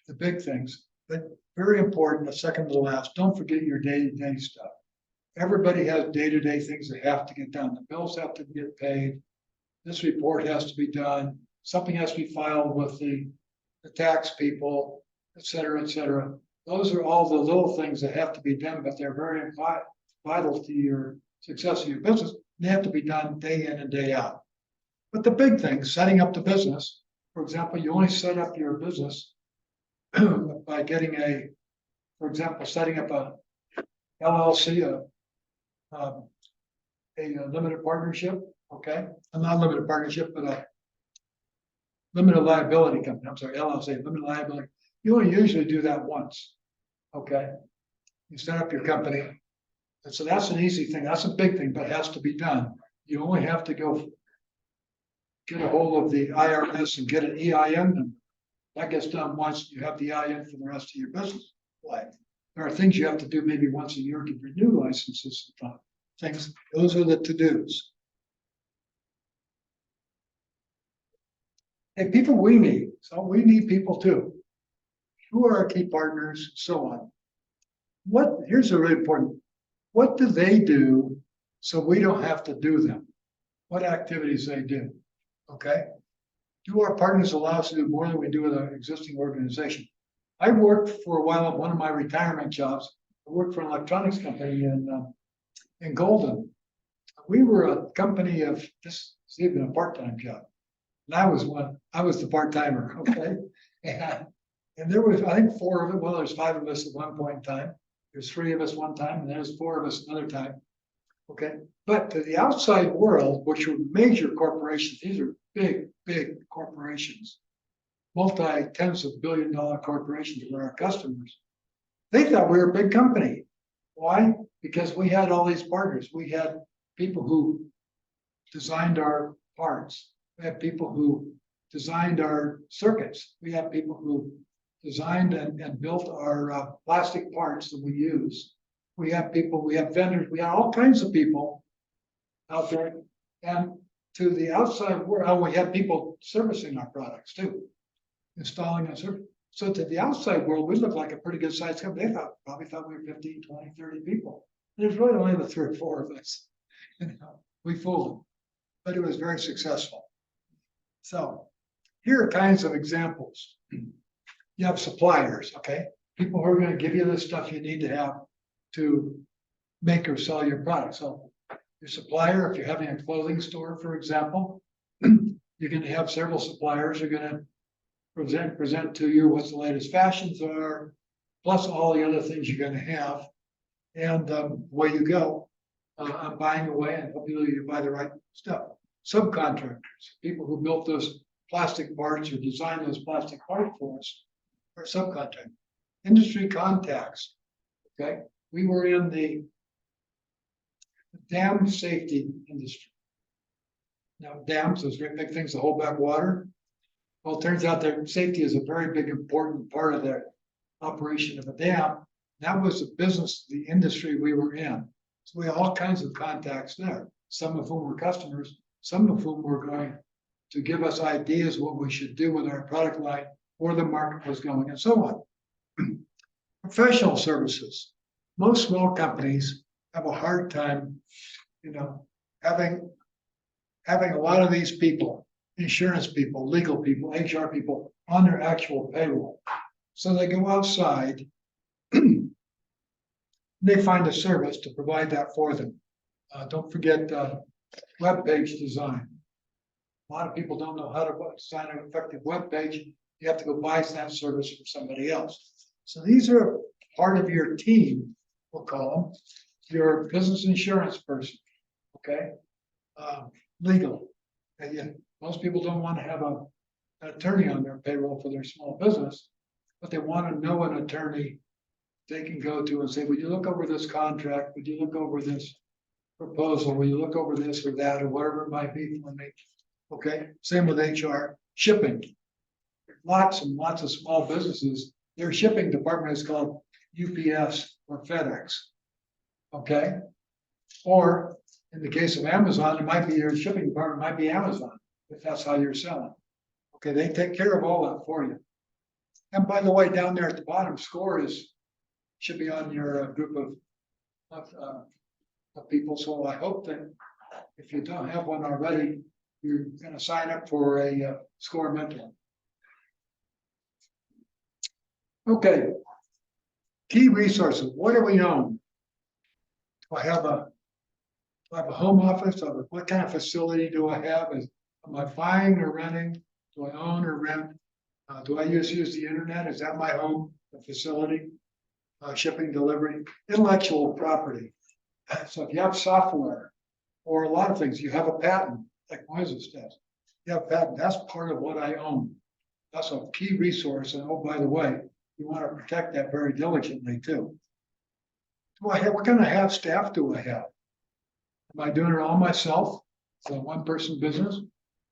S2: the big things, but very important, the second to the last, don't forget your day-to-day stuff. Everybody has day-to-day things that have to get done. The bills have to get paid. This report has to be done. Something has to be filed with the tax people, et cetera, et cetera. Those are all the little things that have to be done, but they're very vital to your success of your business. They have to be done day in and day out. But the big things, setting up the business, for example, you only set up your business by getting for example, setting up a LLC, a limited partnership, Okay, a non-limited partnership, but a limited liability company, I'm sorry, LLC, limited liability. You only usually do that once. Okay? You set up your company. And so that's an easy thing. That's a big thing, but it has to be done. You only have to go get a hold of the IRS and get an EIN number. That gets done once. You have the EIN for the rest of your business life. There are things you have to do maybe once a year to renew licenses and things. Those are the to-dos. And people we need, so we need people too. Who are our key partners, so on. Here's a really important, what do they do so we don't have to do them? What activities they do, okay? Do our partners allow us to do more than we do with our existing organization? I worked for a while at one of my retirement jobs. I worked for an electronics company in Golden. We were a company of, this is even a part-time job. And I was the part-timer, okay? And there was, I think, 4 of it. Well, there's 5 of us at one point in time. There's 3 of us one time, and there's 4 of us another time. Okay, but to the outside world, which were major corporations, these are big, big corporations, multi-tens of billion-dollar corporations were our customers. They thought we were a big company. Why? Because we had all these partners. We had people who designed our parts. We had people who designed our circuits. We had people who designed and built our plastic parts that we use. We have people, we have vendors, we have all kinds of people out there. And to the outside world, we have people servicing our products too, installing and servicing. So to the outside world, we look like a pretty good sized company. They probably thought we were 15, 20, 30 people. There's really only the 3 or 4 of us. We fooled them, but it was very successful. So here are kinds of examples. You have suppliers, okay? People who are going to give you the stuff you need to have to make or sell your product. So your supplier, if you're having a clothing store, for example, you're going to have several suppliers who are going to present to you what the latest fashions are, plus all the other things you're going to have. And away you go. I'm buying away and hopefully you buy the right stuff. Subcontractors, people who built those plastic parts or designed those plastic parts for us, are subcontractors. Industry contacts, okay? We were in the dam safety industry. Now, dams, those great big things that hold back water. Well, it turns out that safety is a very big, important part of the operation of a dam. That was the business, the industry we were in. So we had all kinds of contacts there, some of whom were customers, some of whom were going to give us ideas what we should do with our product line, where the market was going, and so on. Professional services. Most small companies have a hard time, having a lot of these people, insurance people, legal people, HR people on their actual payroll. So they go outside, they find a service to provide that for them. Don't forget web page design. A lot of people don't know how to design an effective web page. You have to go buy that service from somebody else. So these are part of your team, we'll call them, your business insurance person, okay? Legal. And yet, most people don't want to have an attorney on their payroll for their small business, but they want to know an attorney they can go to and say, would you look over this contract? Would you look over this proposal? Will you look over this or that or whatever it might be for me? Okay, same with HR. Shipping. Lots and lots of small businesses, their shipping department is called UPS or FedEx. Okay, or in the case of Amazon, it might be your shipping department might be Amazon, if that's how you're selling. Okay, they take care of all that for you. And by the way, down there at the bottom, SCORE should be on your group of people. So I hope that if you don't have one already, you're going to sign up for a SCORE mentor. Okay, key resources. What do we own? Do I have a home office? What kind of facility do I have? Am I buying or renting? Do I own or rent? Do I use the internet? Is that my home, the facility? Shipping, delivery, intellectual property. So if you have software, or a lot of things. You have a patent, like Moises does. You have a patent, that's part of what I own. That's a key resource, and oh, by the way, you want to protect that very diligently too. What kind of half staff do I have? Am I doing it all myself? Is it a one-person business?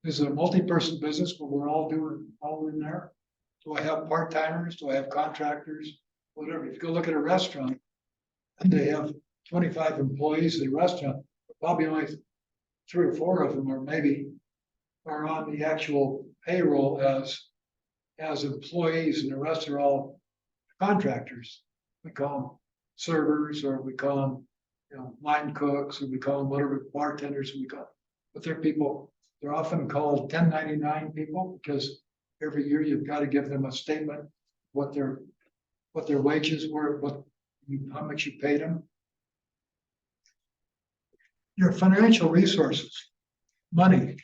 S2: Is it a multi-person business where we're all doing, all in there? Do I have part-timers? Do I have contractors? Whatever. If you go look at a restaurant, and they have 25 employees in the restaurant, probably only 3 or 4 of them, or maybe, are on the actual payroll as employees, and the rest are all contractors. We call them servers, or we call them, line cooks, or we call them whatever, bartenders, we call them. But they're people, they're often called 1099 people, because every year you've got to give them a statement, what their wages were, how much you paid them. Your financial resources, money.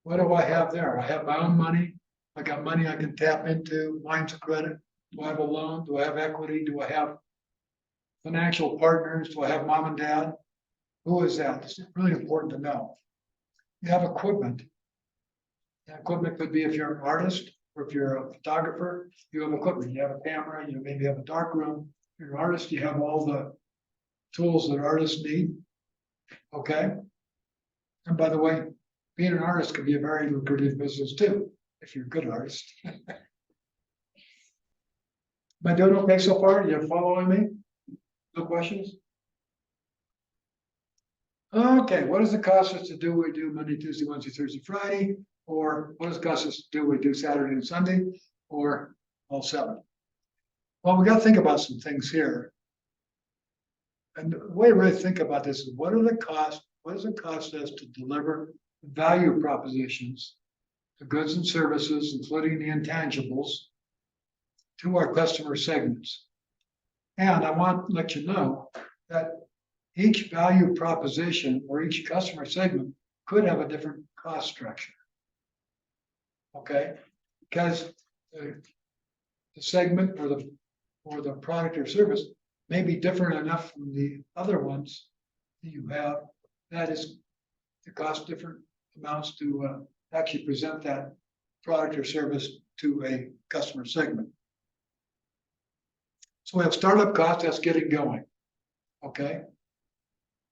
S2: What do I have there? I have my own money. I got money I can tap into, lines of credit. Do I have a loan? Do I have equity? Do I have financial partners? Do I have mom and dad? Who is that? It's really important to know. You have equipment. And equipment could be if you're an artist, or if you're a photographer, you have equipment. You have a camera, you maybe have a dark room. If you're an artist, you have all the tools that artists need. Okay. And by the way, being an artist can be a very lucrative business too, if you're a good artist. Am I doing okay so far? You following me? No questions? Okay, what does it cost us to do what we do Monday, Tuesday, Wednesday, Thursday, Friday? Or what does it cost us to do what we do Saturday and Sunday? Or all 7? Well, we got to think about some things here. And the way to really think about this is what does it cost us to deliver value propositions, the goods and services, including the intangibles, to our customer segments. And I want to let you know that each value proposition or each customer segment could have a different cost structure. Okay, because the segment or the product or service may be different enough from the other ones that you have, that is to cost different amounts to actually present that product or service to a customer segment. So we have startup costs, that's getting going. Okay.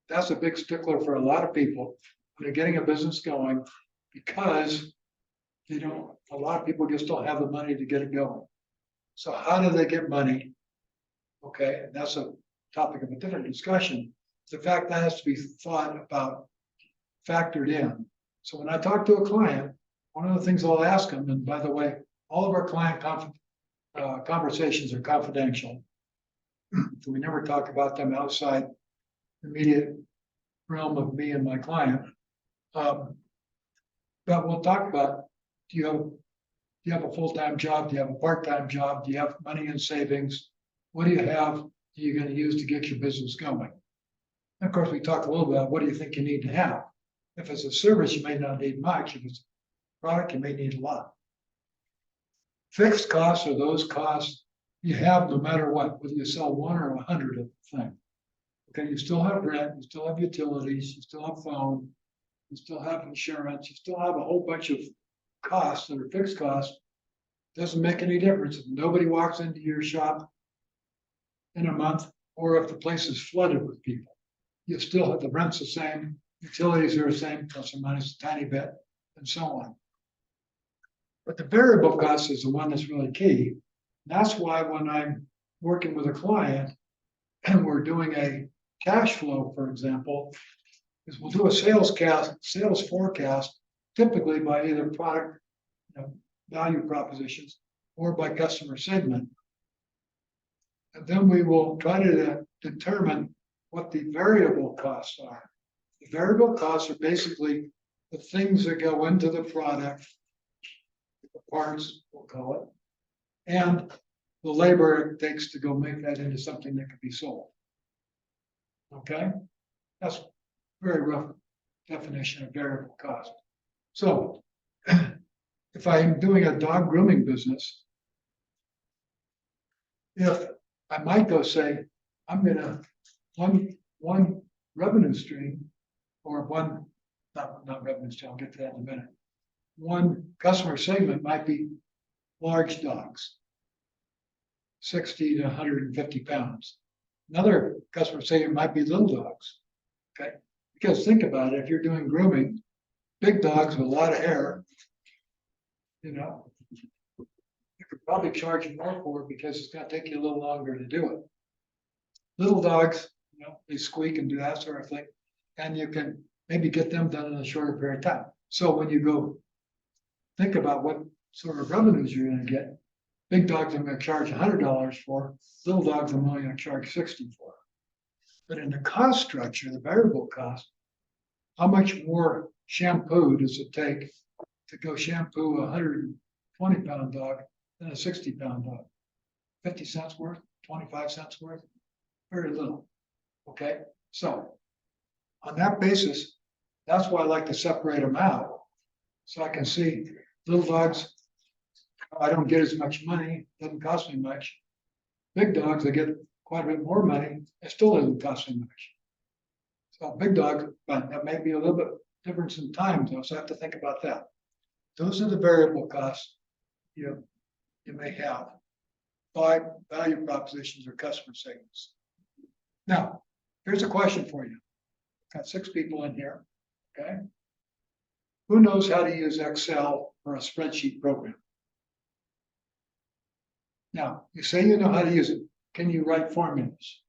S2: That's a big stickler for a lot of people when they're getting a business going, because a lot of people just don't have the money to get it going. So how do they get money? Okay, and that's a topic of a different discussion. The fact that has to be thought about, factored in. So when I talk to a client, one of the things I'll ask them, and by the way, all of our client conversations are confidential. So we never talk about them outside the immediate realm of me and my client. But we'll talk about, do you have a full-time job? Do you have a part-time job? Do you have money in savings? What do you have that you're going to use to get your business going? And of course, we talk a little bit about what do you think you need to have. If it's a service, you may not need much. If it's a product, you may need a lot. Fixed costs are those costs you have no matter what, whether you sell 1 or 100 of the thing. Okay, you still have rent, you still have utilities, you still have phone, you still have insurance, you still have a whole bunch of costs that are fixed costs. Doesn't make any difference if nobody walks into your shop in a month, or if the place is flooded with people. You still have the rent's the same, utilities are the same, plus or minus a tiny bit, and so on. But the variable cost is the one that's really key. That's why when I'm working with a client and we're doing a cash flow, for example, is we'll do a sales forecast, typically by either product value propositions or by customer segment. And then we will try to determine what the variable costs are. The variable costs are basically the things that go into the product, the parts, we'll call it, and the labor it takes to go make that into something that can be sold. Okay? That's a very rough definition of variable cost. So if I'm doing a dog grooming business, if I might go say, I'm gonna, one revenue stream or one, not revenues, I'll get to that in a minute. One customer segment might be large dogs, 60 to 150 pounds. Another customer segment might be little dogs. Okay, because think about it, if you're doing grooming, big dogs with a lot of hair, you know, you could probably charge more for it because it's gonna take you a little longer to do it. Little dogs, you know, they squeak and do that sort of thing, and you can maybe get them done in a shorter period of time. So when you go think about what sort of revenues you're gonna get, big dogs I'm gonna charge $100 for, little dogs I'm only gonna charge 60 for. But in the cost structure, the variable cost, how much more shampoo does it take to go shampoo a 120-pound dog than a 60-pound dog? 50 cents worth, 25 cents worth? Very little. Okay, so on that basis, that's why I like to separate them out. So I can see little dogs, I don't get as much money, doesn't cost me much. Big dogs, I get quite a bit more money, it still doesn't cost me much. So big dog, but that may be a little bit difference in time though, so I have to think about that. Those are the variable costs you may have. 5 value propositions or customer segments. Now, here's a question for you. Got 6 people in here, okay? Who knows how to use Excel or a spreadsheet program? Now, you say you know how to use it. Can you write formulas?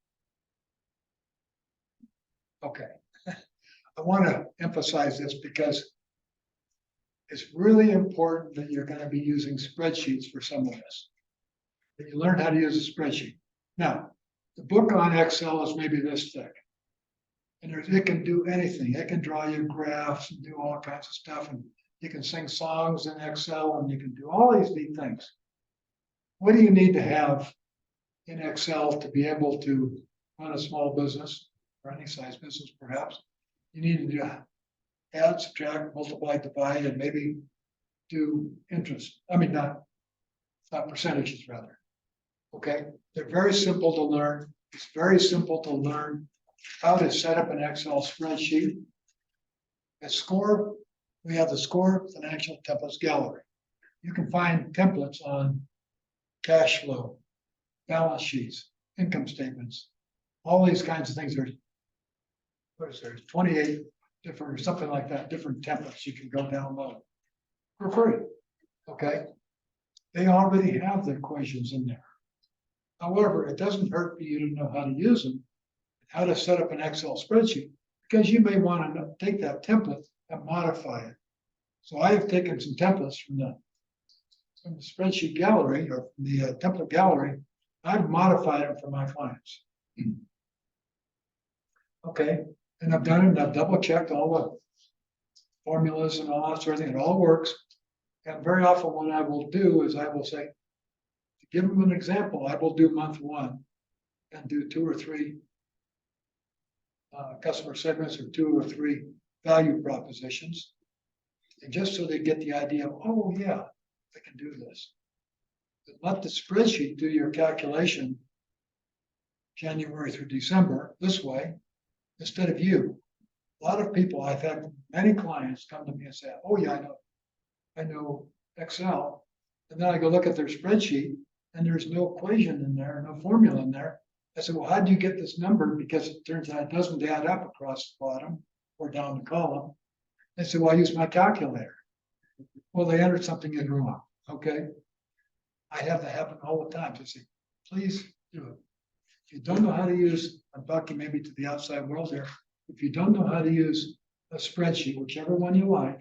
S2: Okay. I want to emphasize this because it's really important that you're going to be using spreadsheets for some of this. That you learn how to use a spreadsheet. Now, the book on Excel is maybe this thick. And it can do anything. It can draw you graphs and do all kinds of stuff. And you can sing songs in Excel and you can do all these neat things. What do you need to have in Excel to be able to run a small business or any size business perhaps? You need to do add, subtract, multiply, divide, and maybe do interest. I mean, not percentages rather. Okay, they're very simple to learn. It's very simple to learn how to set up an Excel spreadsheet. A score, we have the score financial templates gallery. You can find templates on cash flow, balance sheets, income statements, all these kinds of things. There's, what is there, 28 different, or something like that, different templates you can go download for free. Okay, they already have the equations in there. However, it doesn't hurt for you to know how to use them, how to set up an Excel spreadsheet, because you may want to take that template and modify it. So I have taken some templates from the spreadsheet gallery or from the template gallery. I've modified them for my clients. Okay, and I've done it and I've double checked all the formulas and all that sort of thing. It all works. And very often what I will do is I will say, to give them an example, I will do month 1 and do 2 or 3 customer segments or 2 or 3 value propositions. And just so they get the idea of, oh yeah, I can do this. But let the spreadsheet do your calculation January through December this way, instead of you. A lot of people, I've had many clients come to me and say, oh yeah, I know Excel. And then I go look at their spreadsheet and there's no equation in there, no formula in there. I said, well, how do you get this number? Because it turns out it doesn't add up across the bottom or down the column. They said, well, I use my calculator. Well, they entered something in wrong. Okay. I have that happen all the time. I say, please do it. If you don't know how to use, I'm talking maybe to the outside world here. If you don't know how to use a spreadsheet, whichever one you like,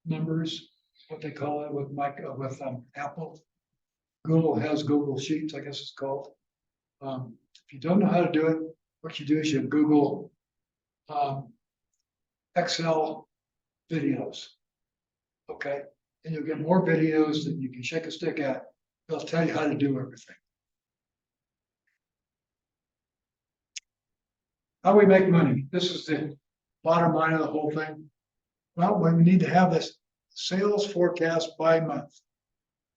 S2: numbers, what they call it with Apple, Google has Google Sheets, I guess it's called. If you don't know how to do it, what you do is you Google Excel videos, okay? And you'll get more videos that you can shake a stick at. They'll tell you how to do everything. How we make money. This is the bottom line of the whole thing. Well, we need to have this sales forecast by month,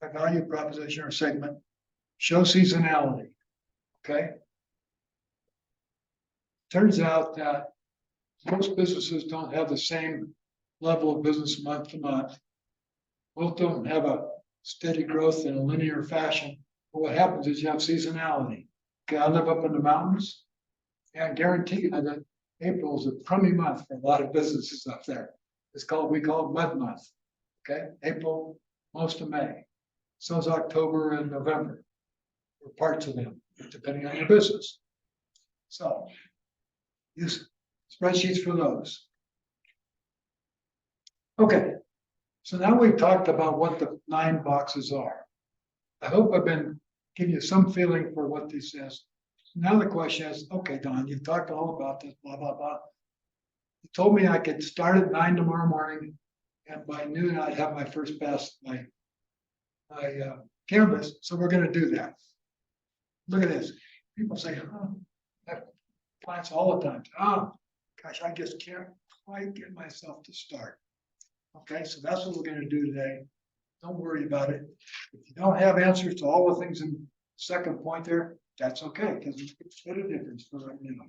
S2: by value proposition or segment, show seasonality, okay? Turns out that Most businesses don't have the same level of business month to month. Both don't have a steady growth in a linear fashion. But what happens is you have seasonality. Okay, I live up in the mountains. And I guarantee you that April is a crummy month for a lot of businesses up there. We call it mud month. Okay, April, most of May. So is October and November. Or parts of them, depending on your business. So use spreadsheets for those. Okay, so now we've talked about what the 9 boxes are. I hope I've been giving you some feeling for what this is. Now the question is, okay, Don, you've talked all about this, blah, blah, blah. You told me I could start at 9 tomorrow morning, and by noon I'd have my first pass, my canvas. So we're going to do that. Look at this. People say, oh, I have clients all the time. Oh, gosh, I just can't quite get myself to start. Okay, so that's what we're going to do today. Don't worry about it. If you don't have answers to all the things in the second point there, that's okay, because it's a difference for right now.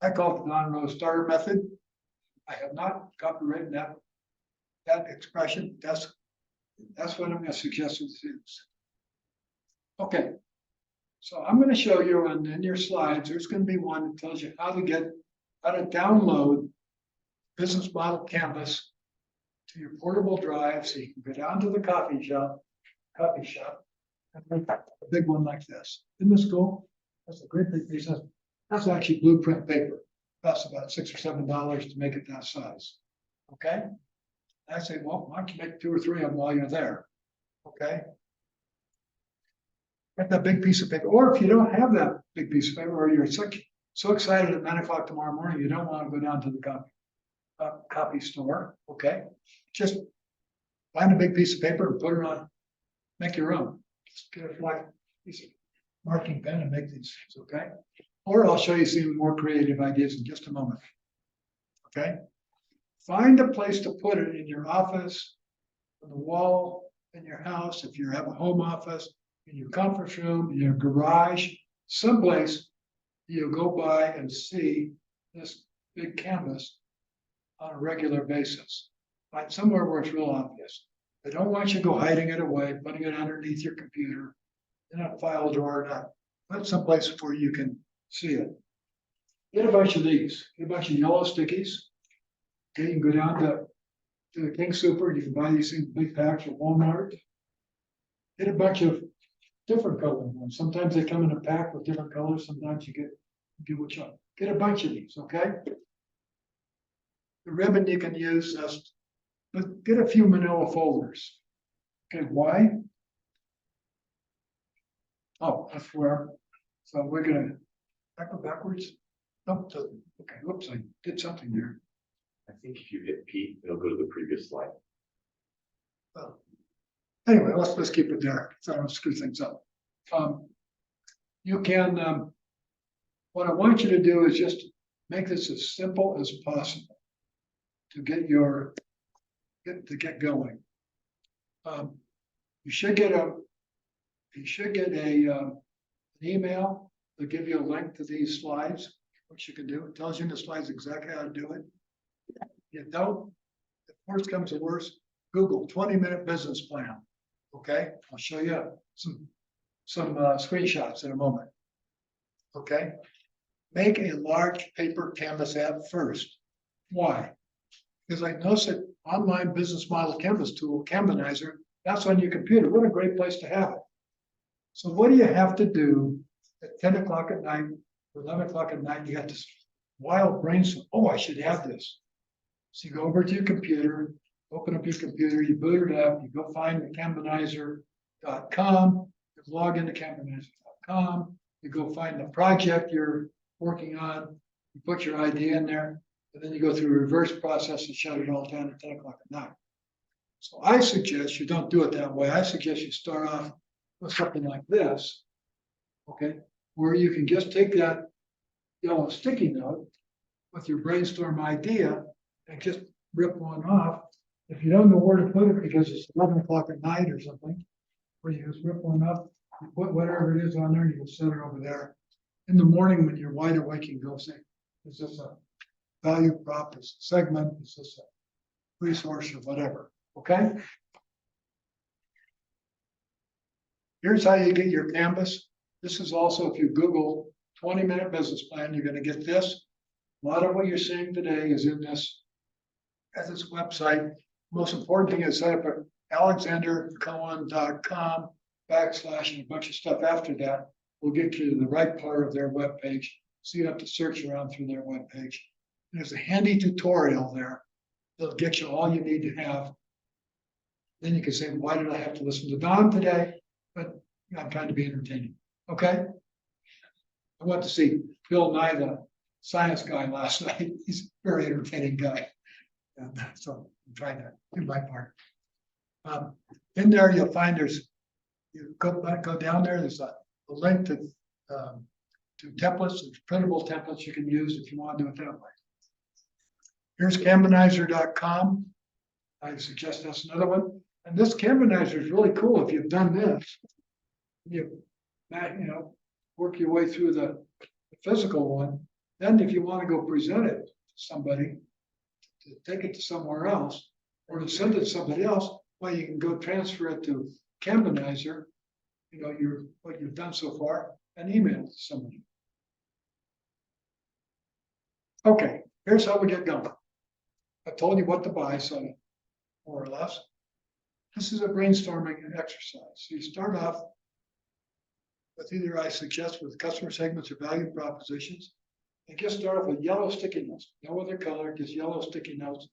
S2: I call it the non-row starter method. I have not copyrighted that expression. That's what I'm going to suggest with students. Okay, so I'm going to show you, and in your slides, there's going to be one that tells you how to download business model canvas to your portable drive, so you can go down to the coffee shop, and make a big one like this. Isn't this cool? That's a great big piece. That's actually blueprint paper. Costs about $6 or $7 to make it that size. Okay. I say, well, why don't you make 2 or 3 of them while you're there? Okay. Get that big piece of paper, or if you don't have that big piece of paper, or you're so excited at 9 o'clock tomorrow morning, you don't want to go down to the copy store. Okay. Just find a big piece of paper and put it on, make your own. Just get a flat piece of marking pen and make these things, okay? Or I'll show you some more creative ideas in just a moment. Okay? Find a place to put it in your office, on the wall, in your house, if you have a home office, in your conference room, in your garage, someplace you'll go by and see this big canvas on a regular basis. Find somewhere where it's real obvious. I don't want you to go hiding it away, putting it underneath your computer, in a file drawer, not put someplace where you can see it. Get a bunch of these, get a bunch of yellow stickies. Okay, you can go down to the King Super, you can buy these in big packs at Walmart. Get a bunch of different colored ones. Sometimes they come in a pack with different colors, sometimes you get what you want. Get a bunch of these, okay? The ribbon you can use, but get a few manila folders. Okay, why? Oh, that's where, so we're gonna go backwards. Oh, okay, whoops, I did something there.
S3: I think if you hit P, it'll go to the previous slide.
S2: Well, anyway, let's keep it there, so I don't screw things up. You can, what I want you to do is just make this as simple as possible to get going. You should get an email to give you a link to these slides, which you can do. It tells you in the slides exactly how to do it. If you don't, if worst comes to worst, Google 20-minute business plan. Okay, I'll show you some screenshots in a moment. Okay, make a large paper canvas ad first. Why? Because I noticed that online business model canvas tool, Canvanizer, that's on your computer. What a great place to have it. So what do you have to do at 10 o'clock at night, or 11 o'clock at night? You got this wild brainstorm. Oh, I should have this. So you go over to your computer, open up your computer, you boot it up, you go find the Canvanizer.com, you log into Canvanizer.com, you go find the project you're working on, you put your idea in there, and then you go through a reverse process and shut it all down at 10 o'clock at night. So I suggest you don't do it that way. I suggest you start off with something like this, okay, where you can just take that yellow sticky note with your brainstorm idea and just rip one off. If you don't know where to put it because it's 11 o'clock at night or something, where you just rip one up, you put whatever it is on there, you can set it over there. In the morning when you're wide awake, you can go say, Is this a value prop, is this a segment, is this a resource or whatever, okay? Here's how you get your canvas. This is also, if you Google 20-minute business plan, you're gonna get this. A lot of what you're seeing today is in this, at this website. Most important thing is set up at alexandercohen.com / and a bunch of stuff after that will get you to the right part of their webpage. So you have to search around through their webpage. There's a handy tutorial there that'll get you all you need to have. Then you can say, why did I have to listen to Don today? But I'm trying to be entertaining, okay? I went to see Bill Nye, the science guy, last night. He's a very entertaining guy. And so I'm trying to do my part. In there, you'll find you go down there, there's a link to templates, there's printable templates you can use if you want to do it that way. Here's Canvanizer.com. I suggest that's another one. And this Canvanizer is really cool if you've done this. You work your way through the physical one. Then if you want to go present it to somebody, to take it to somewhere else, or to send it to somebody else, well, you can go transfer it to Canvanizer, what you've done so far, and email it to somebody. Okay, here's how we get going. I told you what to buy, so more or less. This is a brainstorming exercise. So you start off with either I suggest with customer segments or value propositions. And just start off with yellow sticky notes, no other color, just yellow sticky notes.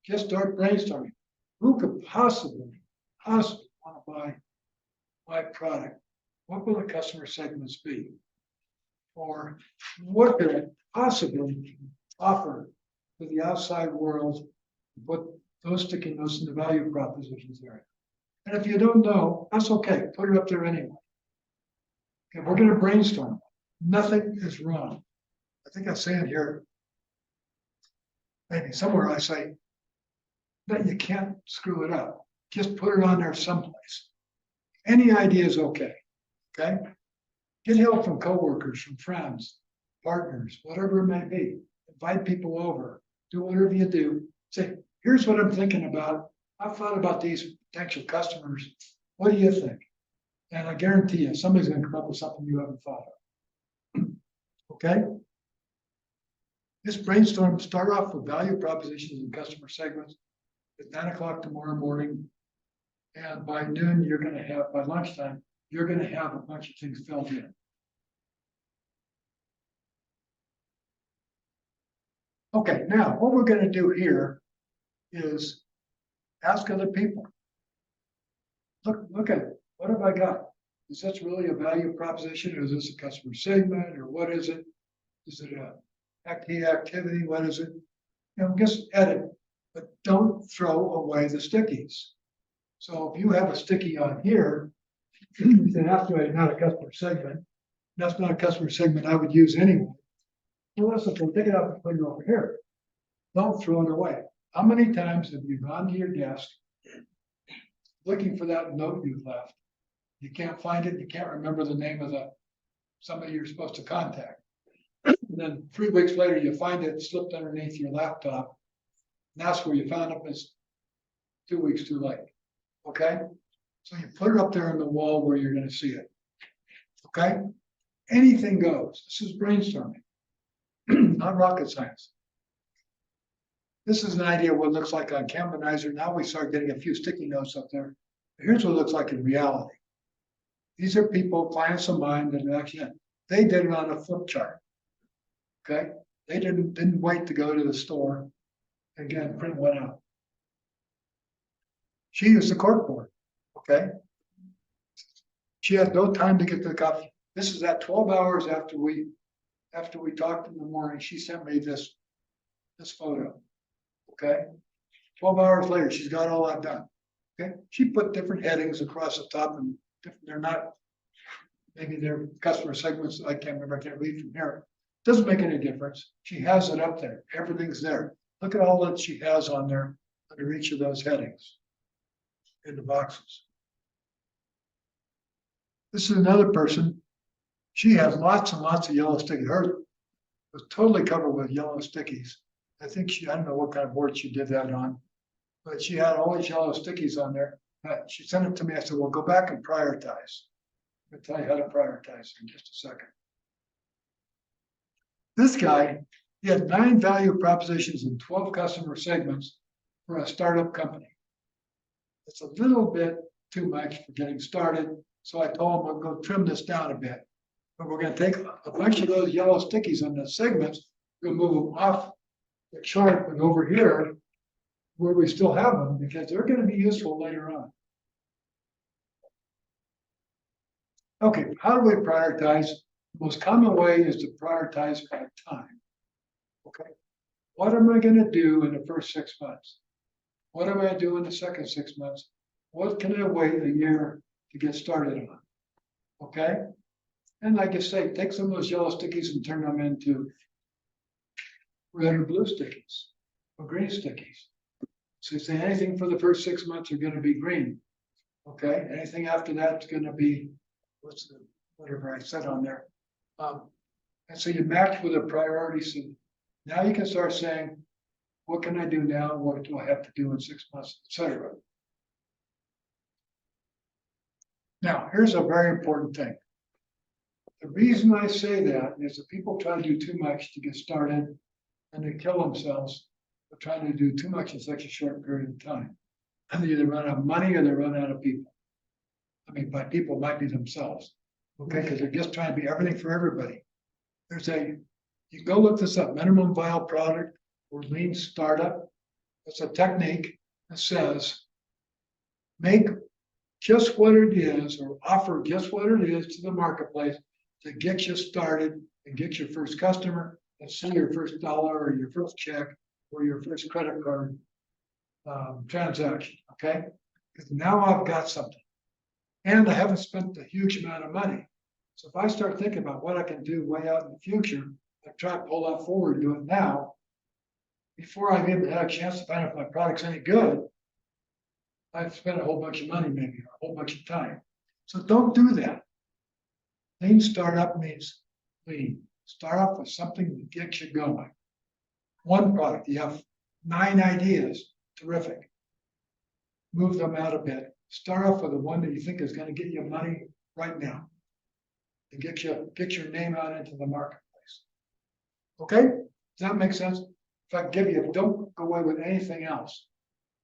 S2: Just start brainstorming. Who could possibly want to buy my product? What will the customer segments be? Or what could I possibly offer to the outside world? Put those sticky notes in the value propositions area. And if you don't know, that's okay. Put it up there anyway. Okay, we're going to brainstorm. Nothing is wrong. I think I say it here. Maybe somewhere I say that you can't screw it up. Just put it on there someplace. Any idea is okay. Okay? Get help from coworkers, from friends, partners, whatever it may be. Invite people over. Do whatever you do. Say, here's what I'm thinking about. I've thought about these potential customers. What do you think? And I guarantee you, somebody's going to come up with something you haven't thought of. Okay? This brainstorm, start off with value propositions and customer segments at 9 o'clock tomorrow morning. And by noon, you're going to have, by lunchtime, you're going to have a bunch of things filled in. Okay, now what we're going to do here is ask other people. Look at it. What have I got? Is this really a value proposition, or is this a customer segment, or what is it? Is it a activity? What is it? Just edit, but don't throw away the stickies. So if you have a sticky on here, then after not a customer segment, that's not a customer segment I would use anyway. Well, listen, take it out and put it over here. Don't throw it away. How many times have you gone to your desk looking for that note you left? You can't find it. You can't remember the name of somebody you're supposed to contact. And then 3 weeks later, you find it slipped underneath your laptop. And that's where you found it. It's 2 weeks too late. Okay? So you put it up there on the wall where you're going to see it. Okay? Anything goes. This is brainstorming, not rocket science. This is an idea of what it looks like on Canvanizer. Now we start getting a few sticky notes up there. Here's what it looks like in reality. These are people, clients of mine that actually, they did it on a flip chart. Okay? They didn't wait to go to the store and get print one out. She used the corkboard. Okay? She had no time to get to the coffee. This is at 12 hours after we talked in the morning. She sent me this photo. Okay? 12 hours later, she's got all that done. Okay? She put different headings across the top, and they're not, maybe they're customer segments. I can't remember. I can't read from here. Doesn't make any difference. She has it up there. Everything's there. Look at all that she has on there under each of those headings in the boxes. This is another person. She has lots and lots of yellow sticky. was totally covered with yellow stickies. I think I don't know what kind of board she did that on, but she had all these yellow stickies on there. She sent it to me. I said, well, go back and prioritize. I'll tell you how to prioritize in just a second. This guy, he had 9 value propositions and 12 customer segments for a startup company. It's a little bit too much for getting started. So I told him I'm going to trim this down a bit. But we're going to take a bunch of those yellow stickies on the segments, we'll move them off the chart, but over here, where we still have them, because they're going to be useful later on. Okay, how do we prioritize? The most common way is to prioritize by time. Okay, what am I going to do in the first 6 months? What am I going to do in the second 6 months? What can I wait a year to get started on? Okay, and like I say, take some of those yellow stickies and turn them into red or blue stickies or green stickies. So you say anything for the first 6 months are going to be green. Okay, anything after that's going to be whatever I said on there. And so you match with a priority. So now you can start saying, what can I do now? What do I have to do in 6 months, etc. Now, here's a very important thing. The reason I say that is that people try to do too much to get started and they kill themselves for trying to do too much in such a short period of time. And they either run out of money or they run out of people. I mean, by people might be themselves, okay? Because they're just trying to be everything for everybody. You can go look this up, minimum viable product or lean startup. It's a technique that says, make just what it is or offer just what it is to the marketplace to get you started and get your first customer and see your first dollar or your first check or your first credit card transaction, okay? Because now I've got something. And I haven't spent a huge amount of money. So if I start thinking about what I can do way out in the future, I try to pull that forward and do it now, before I've even had a chance to find out if my product's any good, I've spent a whole bunch of money maybe, or a whole bunch of time. So don't do that. Lean startup means lean. Start off with something that gets you going. One product, you have 9 ideas, terrific. Move them out a bit. Start off with the one that you think is going to get you money right now. And get your name out into the marketplace. Okay? Does that make sense? If I give you, don't go away with anything else.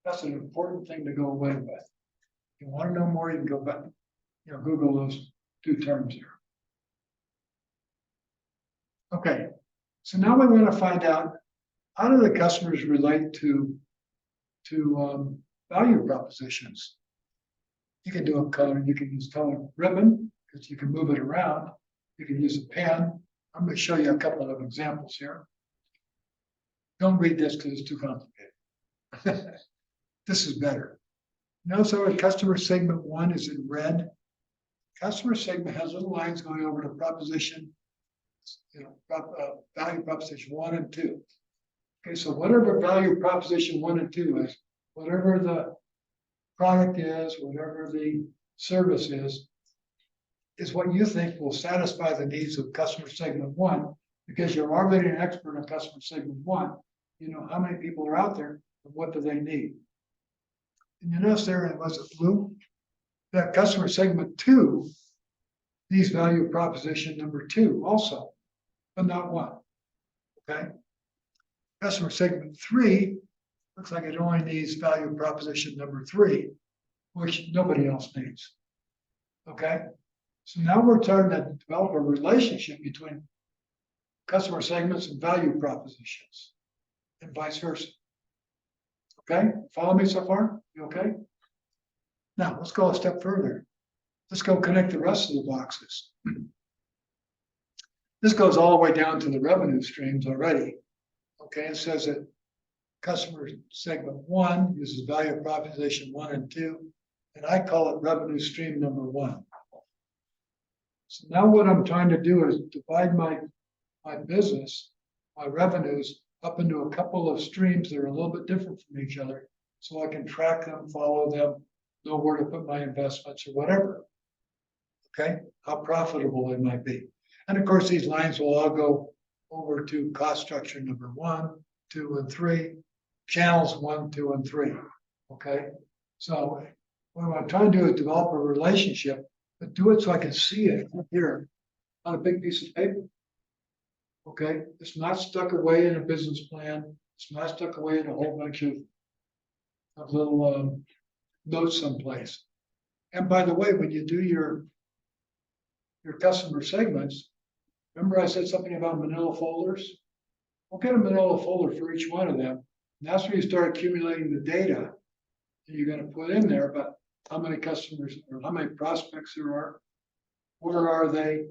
S2: That's an important thing to go away with. If you want to know more, you can go back, Google those 2 terms here. Okay, so now we want to find out, how do the customers relate to value propositions? You can do a color, you can use color ribbon, because you can move it around. You can use a pen. I'm going to show you a couple of examples here. Don't read this because it's too complicated. This is better. Notice our customer segment 1 is in red. Customer segment has little lines going over to proposition, value proposition 1 and 2. Okay, so whatever value proposition 1 and 2 is, whatever the product is, whatever the service is what you think will satisfy the needs of customer segment 1, because you're already an expert on customer segment 1. You know how many people are out there and what do they need. And you notice there, was it blue? That customer segment 2, needs value proposition number 2 also, but not 1. Okay. Customer segment 3 looks like it only needs value proposition number 3, which nobody else needs. Okay. So now we're starting to develop a relationship between customer segments and value propositions, and vice versa. Okay, follow me so far? You okay? Now let's go a step further. Let's go connect the rest of the boxes. This goes all the way down to the revenue streams already. Okay, it says that customer segment 1 uses value proposition 1 and 2, and I call it revenue stream number 1. So now what I'm trying to do is divide my business, my revenues, up into a couple of streams that are a little bit different from each other, so I can track them, follow them, know where to put my investments or whatever. Okay, how profitable they might be. And of course, these lines will all go over to cost structure number 1, 2, and 3, channels 1, 2, and 3. Okay, so what I'm trying to do is develop a relationship, but do it so I can see it here on a big piece of paper. Okay, it's not stuck away in a business plan. It's not stuck away in a whole bunch of little notes someplace. And by the way, when you do your customer segments, remember I said something about manila folders? We'll get a manila folder for each one of them. And that's where you start accumulating the data that you're going to put in there, but how many customers or how many prospects there are, where are they,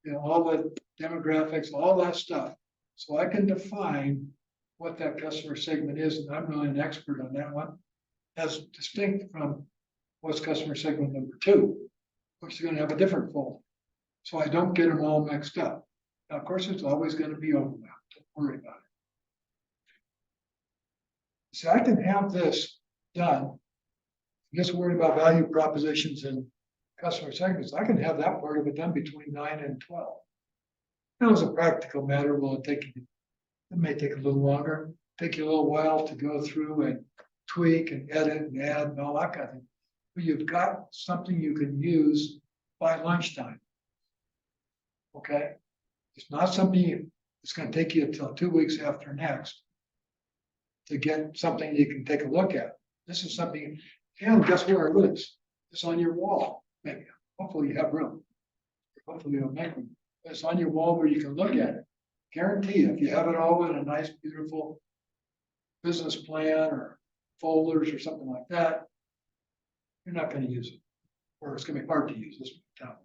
S2: you know, all the demographics, all that stuff. So I can define what that customer segment is, and I'm really an expert on that one, as distinct from what's customer segment number 2, which is going to have a different folder. So I don't get them all mixed up. Now, of course, it's always going to be overlap. Don't worry about it. So I can have this done. I'm just worried about value propositions and customer segments. I can have that part of it done between 9 and 12. Now, as a practical matter, it may take a little longer, take you a little while to go through and tweak and edit and add and all that kind of thing. But you've got something you can use by lunchtime. Okay? It's not something it's going to take you until 2 weeks after next to get something you can take a look at. This is something, and guess where it is? It's on your wall, maybe. Hopefully you have room. Hopefully you'll make room. It's on your wall where you can look at it. Guarantee you, if you have it all in a nice, beautiful business plan or folders or something like that, you're not going to use it. Or it's going to be hard to use this time.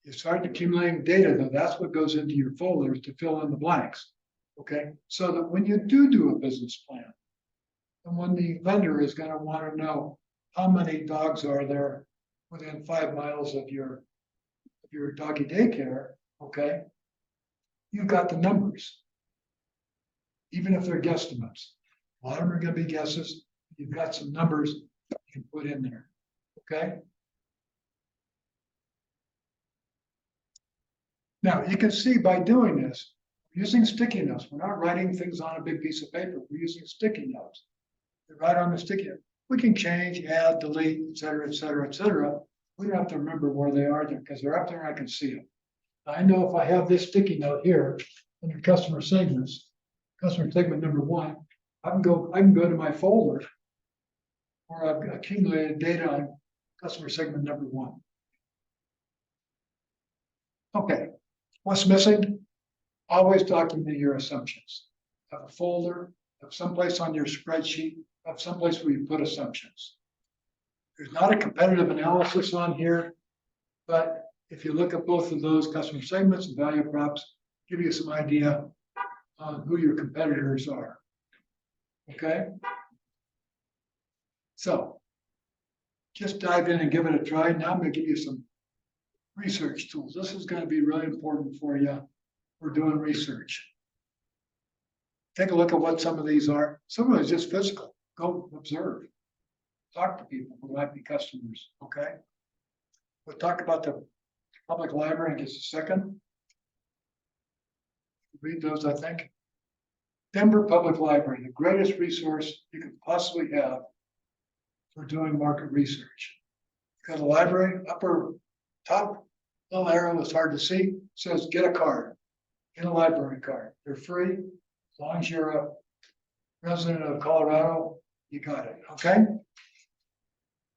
S2: You start accumulating data, though, that's what goes into your folders to fill in the blanks. Okay, so that when you do a business plan, and when the vendor is going to want to know how many dogs are there within 5 miles of your doggy daycare, okay, you've got the numbers, even if they're guesstimates. A lot of them are going to be guesses. You've got some numbers you can put in there, okay? Now, you can see by doing this, using sticky notes, we're not writing things on a big piece of paper, we're using sticky notes. They're right on the sticky note. We can change, add, delete, et cetera, et cetera, et cetera. We don't have to remember where they are there because they're up there and I can see them. I know if I have this sticky note here under customer segments, customer segment number 1, I can go to my folder where I've accumulated data on customer segment number 1. Okay, what's missing? Always document your assumptions. Have a folder, have someplace on your spreadsheet, have someplace where you put assumptions. There's not a competitive analysis on here, but if you look at both of those, customer segments and value props, give you some idea on who your competitors are. Okay? So just dive in and give it a try. Now I'm going to give you some research tools. This is going to be really important for you. We're doing research. Take a look at what some of these are. Some of it is just physical. Go observe. Talk to people who might be customers. Okay? We'll talk about the public library in just a second. Read those, I think. Denver Public Library, the greatest resource you could possibly have for doing market research. Got a library, upper top little arrow is hard to see, says get a card, get a library card. They're free, as long as you're a resident of Colorado, you got it, okay?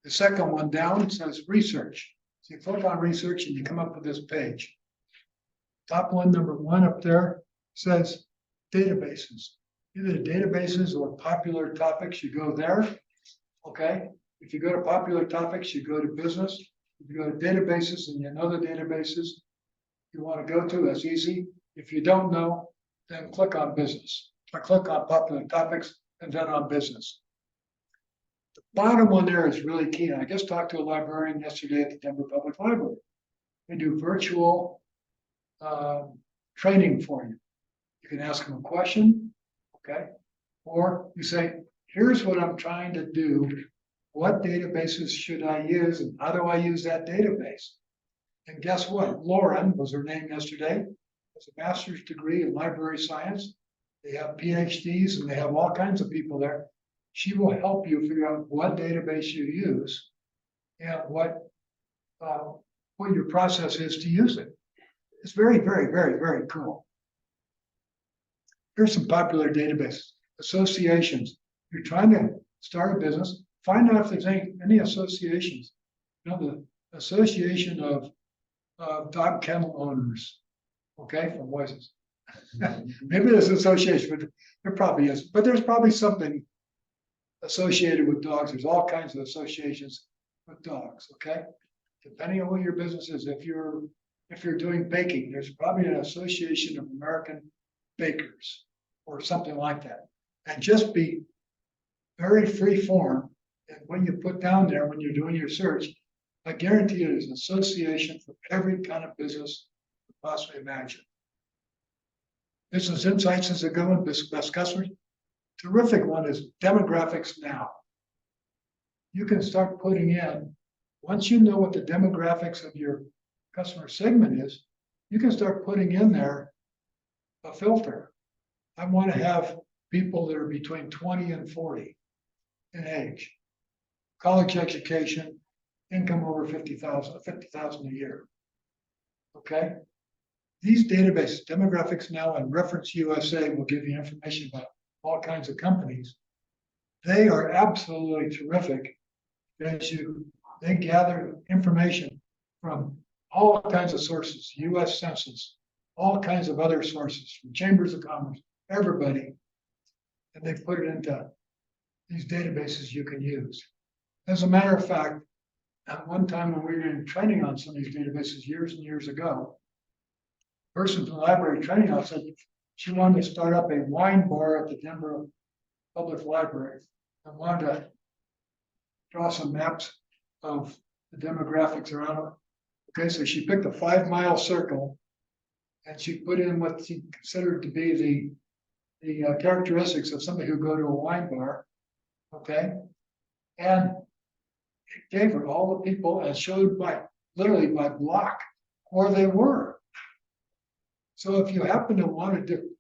S2: The second one down says research. So you click on research and you come up with this page. Top one, number 1 up there says databases. Either databases or popular topics, you go there, okay? If you go to popular topics, you go to business. If you go to databases and you know the databases you want to go to, that's easy. If you don't know, then click on business. Or click on popular topics and then on business. The bottom one there is really key. I just talked to a librarian yesterday at the Denver Public Library. They do virtual training for you. You can ask them a question, okay? Or you say, here's what I'm trying to do. What databases should I use and how do I use that database? And guess what? Lauren was her name yesterday. has a master's degree in library science. They have PhDs and they have all kinds of people there. She will help you figure out what database you use and what your process is to use it. It's very, very, very, very cool. Here's some popular databases, associations. You're trying to start a business, find out if there's any associations. You know, the Association of Dog Kennel Owners, okay, from Voices. Maybe there's an association, but there probably is. But there's probably something associated with dogs. There's all kinds of associations with dogs, okay? Depending on what your business is, if you're doing baking, there's probably an association of American bakers or something like that. And just be very free form. And when you put down there, when you're doing your search, I guarantee you there's an association for every kind of business you could possibly imagine. Business Insights is a good one, best customers. Terrific one is Demographics Now. You can start putting in, once you know what the demographics of your customer segment is, you can start putting in there a filter. I want to have people that are between 20 and 40 in age, college education, income over 50,000 a year. Okay? These databases, Demographics Now and Reference USA, will give you information about all kinds of companies. They are absolutely terrific because they gather information from all kinds of sources, US Census, all kinds of other sources, from chambers of commerce, everybody. And they put it into these databases you can use. As a matter of fact, at one time when we were in training on some of these databases years and years ago, a person from the library training house said she wanted to start up a wine bar at the Denver Public Library and wanted to draw some maps of the demographics around it. Okay, so she picked a 5-mile circle and she put in what she considered to be the characteristics of somebody who go to a wine bar. Okay, and it gave her all the people and showed literally by block where they were. So if you happen to want to do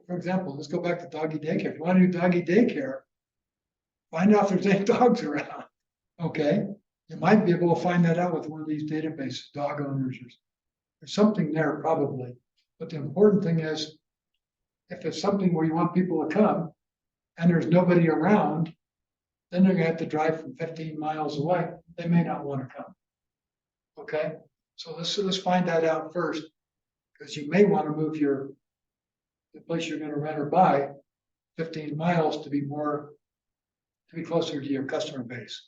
S2: for example, let's go back to doggy daycare. If you want to do doggy daycare, find out if there's any dogs around. Okay, you might be able to find that out with one of these databases, dog owners. There's something there probably. But the important thing is, if it's something where you want people to come and there's nobody around, then they're gonna have to drive from 15 miles away. They may not want to come. Okay, so let's find that out first, because you may want to move the place you're going to rent or buy 15 miles to be closer to your customer base.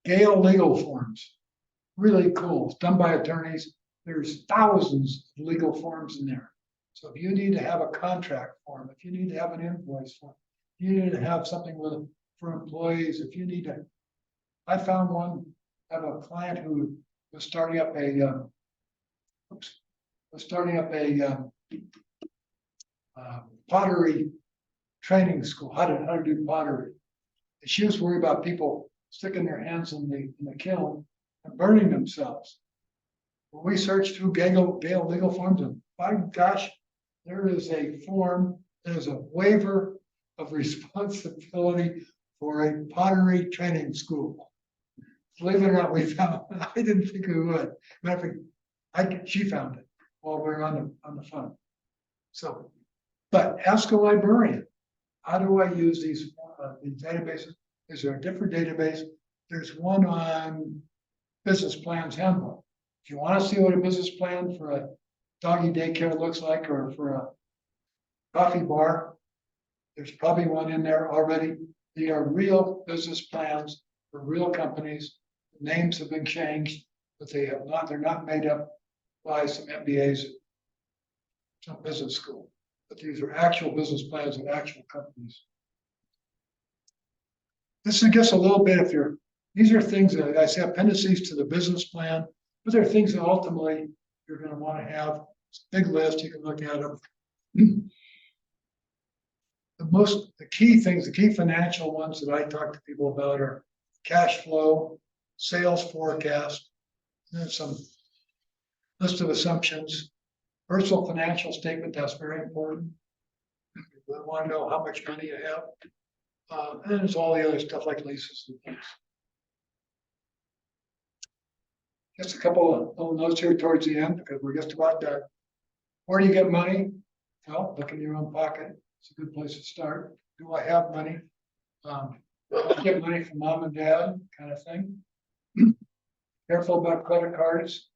S2: Gale legal forms, really cool. It's done by attorneys. There's thousands of legal forms in there. So if you need to have a contract form, if you need to have an invoice form, if you need to have something for employees, if you need to, I found one. I have a client who was starting up a pottery training school, how to do pottery. And she was worried about people sticking their hands in the kiln and burning themselves. Well, we searched through Gale legal forms, and my gosh, there is a form, there's a waiver of responsibility for a pottery training school. Believe it or not, we found, I didn't think we would. Matter of fact, she found it while we were on the phone. So, but ask a librarian, how do I use these databases? Is there a different database? There's one on Business Plans Handbook. If you want to see what a business plan for a doggy daycare looks like, or for a coffee bar, there's probably one in there already. They are real business plans for real companies. The names have been changed, but they're not made up by some MBAs, some business school. But these are actual business plans of actual companies. This is just a little bit these are things that I say appendices to the business plan, but they're things that ultimately you're going to want to have. It's a big list, you can look at them. The key things, the key financial ones that I talk to people about are cash flow, sales forecast, and then some list of assumptions, Personal financial statement, that's very important. We want to know how much money you have. And there's all the other stuff like leases and things. Just a couple of little notes here towards the end, because we're just about done. Where do you get money? Well, look in your own pocket. It's a good place to start. Do I have money? Do I get money from mom and dad, kind of thing. Careful about credit cards.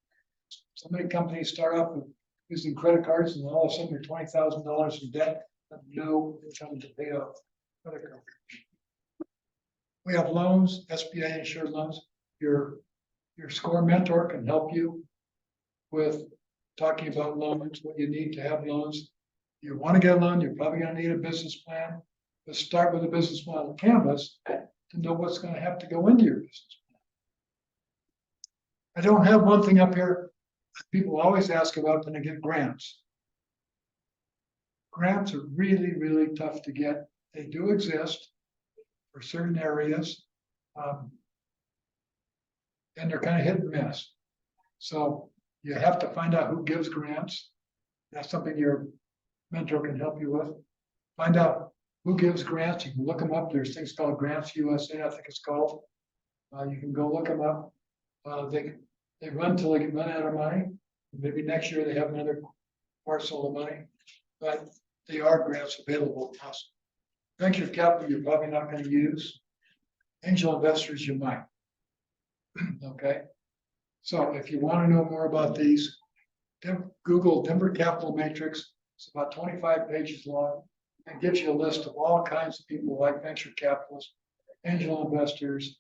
S2: So many companies start off with using credit cards and all of a sudden they're $20,000 in debt and no income to pay off credit card. We have loans, SBA insured loans. Your SCORE mentor can help you with talking about loans, what you need to have loans. You want to get a loan, you're probably going to need a business plan. Let's start with a business model canvas to know what's going to have to go into your business plan. I don't have one thing up here. People always ask about when they get grants. Grants are really, really tough to get. They do exist for certain areas. And they're kind of hit and miss. So you have to find out who gives grants. That's something your mentor can help you with. Find out who gives grants. You can look them up. There's things called Grants USA, I think it's called. You can go look them up. They run till they get run out of money. Maybe next year they have another parcel of money, but they are grants available to us. Venture capital, you're probably not going to use. Angel investors, you might. Okay. So if you want to know more about these, Google Denver Capital Matrix. It's about 25 pages long and gives you a list of all kinds of people like venture capitalists, angel investors,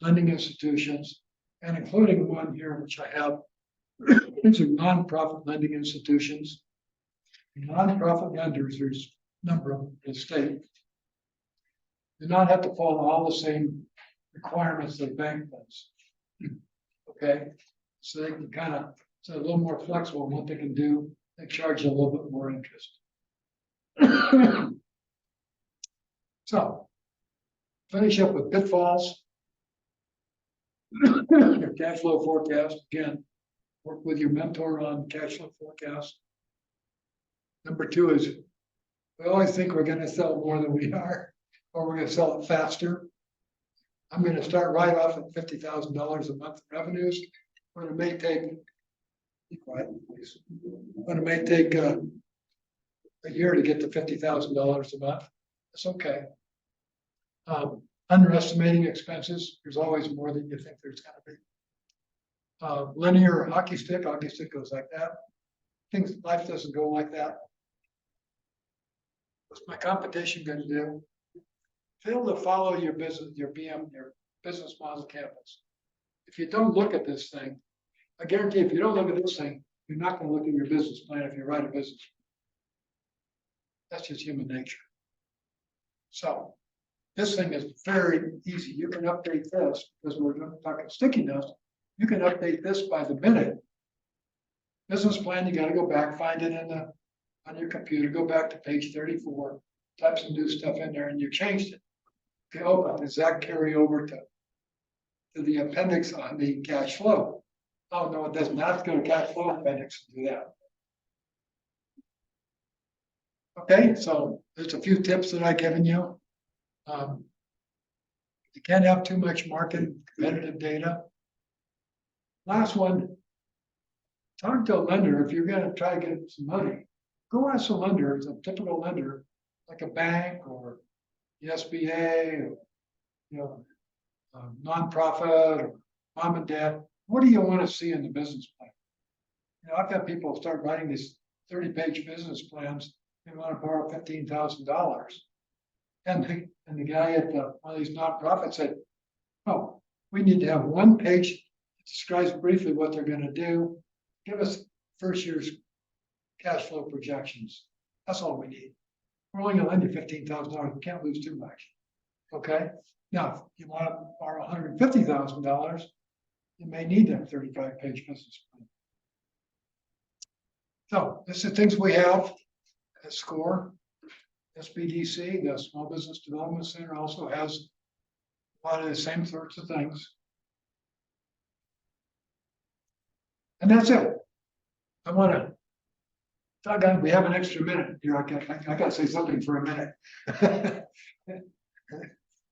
S2: lending institutions, and including one here, which I have. These are nonprofit lending institutions. Nonprofit lenders, there's a number of them in the state, do not have to follow all the same requirements that a bank does. Okay, so they can kind of, it's a little more flexible in what they can do. They charge you a little bit more interest. So, finish up with pitfalls. Your cash flow forecast, again, work with your mentor on cash flow forecast. Number 2 is, we always think we're going to sell more than we are, or we're going to sell it faster. I'm going to start right off at $50,000 a month in revenues, but it may take, be quiet, please. But it may take a year to get to $50,000 a month. That's okay. Underestimating expenses. There's always more than you think there's going to be. Linear hockey stick goes like that. Life doesn't go like that. What's my competition going to do? Fail to follow your business, your business model canvas. If you don't look at this thing, I guarantee if you don't look at this thing, you're not going to look at your business plan if you write a business plan. That's just human nature. So this thing is very easy. You can update this because we're talking sticky notes. You can update this by the minute. Business plan, you got to go back, find it on your computer, go back to page 34, type some new stuff in there, and you changed it. Okay, oh, does that carry over to the appendix on the cash flow? Oh, no, it doesn't. That's going to cash flow appendix to do that. Okay, so there's a few tips that I've given you. You can't have too much market competitive data. Last one, talk to a lender. If you're going to try to get some money, go ask a lender. It's a typical lender, like a bank or the SBA, or nonprofit, or mom and dad. What do you want to see in the business plan? I've got people start writing these 30-page business plans. They want to borrow $15,000, and the guy at one of these nonprofits said, "Oh, we need to have one page that describes briefly what they're going to do. Give us first year's cash flow projections. That's all we need. We're only going to lend you $15,000. We can't lose too much." Okay. Now, if you want to borrow $150,000, you may need that 35-page business plan. So this is things we have at SCORE. SBDC, the Small Business Development Center, also has a lot of the same sorts of things. And that's it. I wanna. We have an extra minute here. I gotta say something for a minute.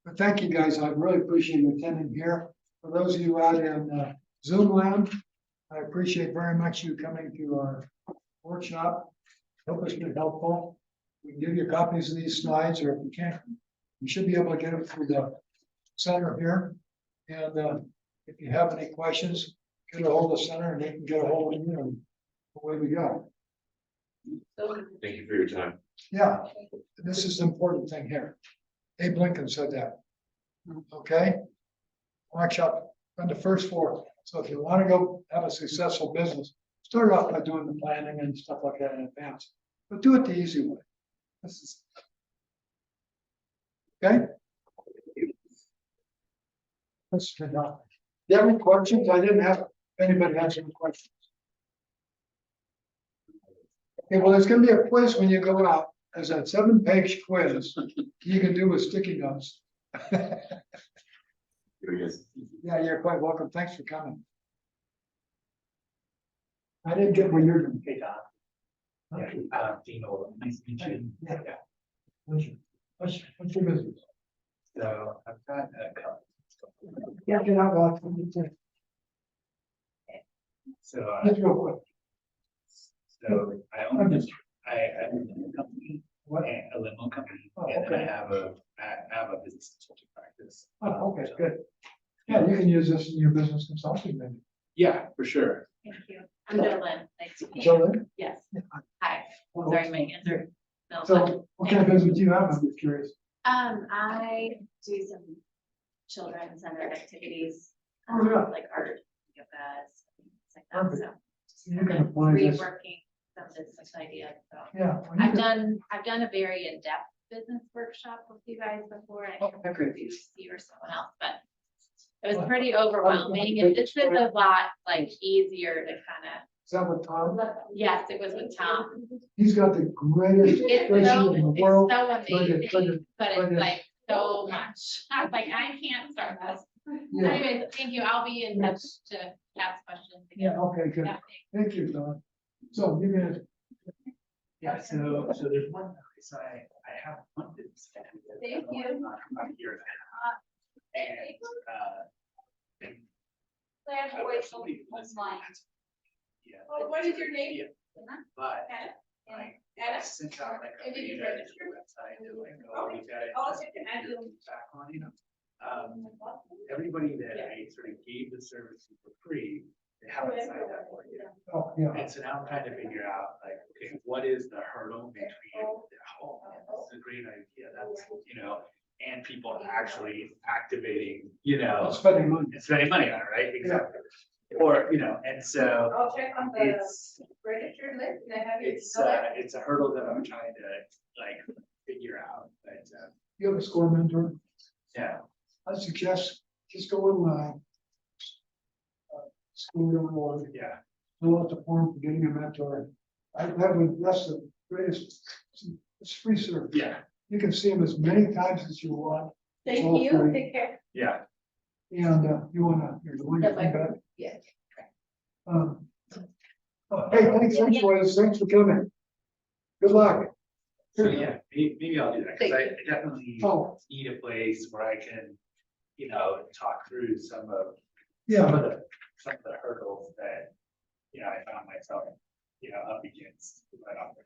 S2: But thank you, guys. I really appreciate you attending here. For those of you out in Zoom land, I appreciate very much you coming to our workshop. Hope it's been helpful. We can give you copies of these slides, or if you can't, you should be able to get them through the center here. And if you have any questions, get a hold of the center and they can get a hold of you, and away we go.
S3: Thank you for your time.
S2: Yeah, this is the important thing here. Abe Lincoln said that. Okay? Workshop on the first floor. So if you want to go have a successful business, start off by doing the planning and stuff like that in advance. But do it the easy way. This is. Okay? Let's turn off. Do you have any questions? I didn't have, if anybody has any questions. Okay, well, there's gonna be a quiz when you go out. There's a 7-page quiz you can do with sticky notes.
S3: Here he is.
S2: Yeah, you're quite welcome. Thanks for coming. I didn't get what you're doing.
S6: Hey, Don. Yeah, Dino, nice to meet you.
S2: Yeah. What's your business?
S6: So I've got a couple.
S2: Yeah, get out, Rob.
S6: So,
S2: Let's go quick.
S6: so I own this, I own a company,
S2: What?
S6: a limo company,
S2: Oh,
S6: and then I
S2: okay.
S6: have a business consulting practice.
S2: Oh, okay, good. Yeah, you can use this in your business consulting then.
S6: Yeah, for sure.
S7: Thank you. I'm Jolynn. Nice to meet you.
S2: Jolene?
S7: Yes. Hi. Sorry, my hands are. no,
S2: So what kind of business do you have? I'm just curious.
S7: I do some children-centered activities,
S2: Oh, yeah.
S7: like art, yogas, things like that,
S2: Perfect.
S7: so. just
S2: You
S7: kind
S2: can
S7: of
S2: apply this.
S7: Reworking some business ideas, so.
S2: Yeah. well, you
S7: I've done a very in-depth business workshop with you guys before. I
S2: Oh,
S7: can't remember
S2: okay.
S7: if it was you or someone else, but it was
S2: Well,
S7: pretty overwhelming, and this is a lot like easier to kind
S2: Is that what Tom?
S7: of, yes, it was with Tom.
S2: He's got the greatest
S7: It's
S2: spreadsheet in the
S7: so,
S2: world.
S7: it's so amazing, but
S2: but
S7: it's like so much. I was like, I can't start this.
S2: Yeah,
S7: Anyways, thank you. I'll be in touch to ask questions.
S2: yeah, okay, good.
S7: Yeah.
S2: Thank you, Tom. So you're gonna,
S6: Yeah, so there's one, so I have one business.
S7: Thank you.
S6: About a year and a half. And, somebody was- Yeah.
S4: What is your name?
S6: Yeah, but I
S4: Anna?
S6: sent out like a
S4: And did you
S6: video to
S4: register?
S6: your website, and like, oh, we got it.
S4: I'll check and add you.
S6: Back on, you know. Everybody that I sort of gave the service to for free, they haven't signed up for it yet.
S2: oh, yeah.
S6: And so now I'm trying to figure out, like, okay, what is the hurdle between, oh, man, this is a great idea, that's, you know, and people actually activating, you know,
S2: Spending money.
S6: and spending money on it, right? Exactly. Or, you know, and so
S4: I'll check on the
S6: it's,
S4: registered list. Can I have you?
S6: it's a hurdle that I'm trying to like figure out, but,
S2: You have a score mentor?
S6: yeah.
S2: I suggest just go online. School.org,
S6: Yeah,
S2: fill out the form for getting a mentor. That's the greatest, it's free service.
S6: yeah,
S2: You can see them as many times as you want.
S4: Thank
S2: all
S4: you.
S2: free.
S4: Take care.
S6: yeah.
S2: And you wanna, you're the one you think about.
S4: Yeah.
S2: Hey, thanks for coming. Good luck.
S6: So yeah, maybe I'll do that, cause I definitely
S2: Oh,
S6: need a place where I can, you know, talk through some of
S2: yeah.
S6: some of the hurdles that, you know, I found myself, you know, up against right off the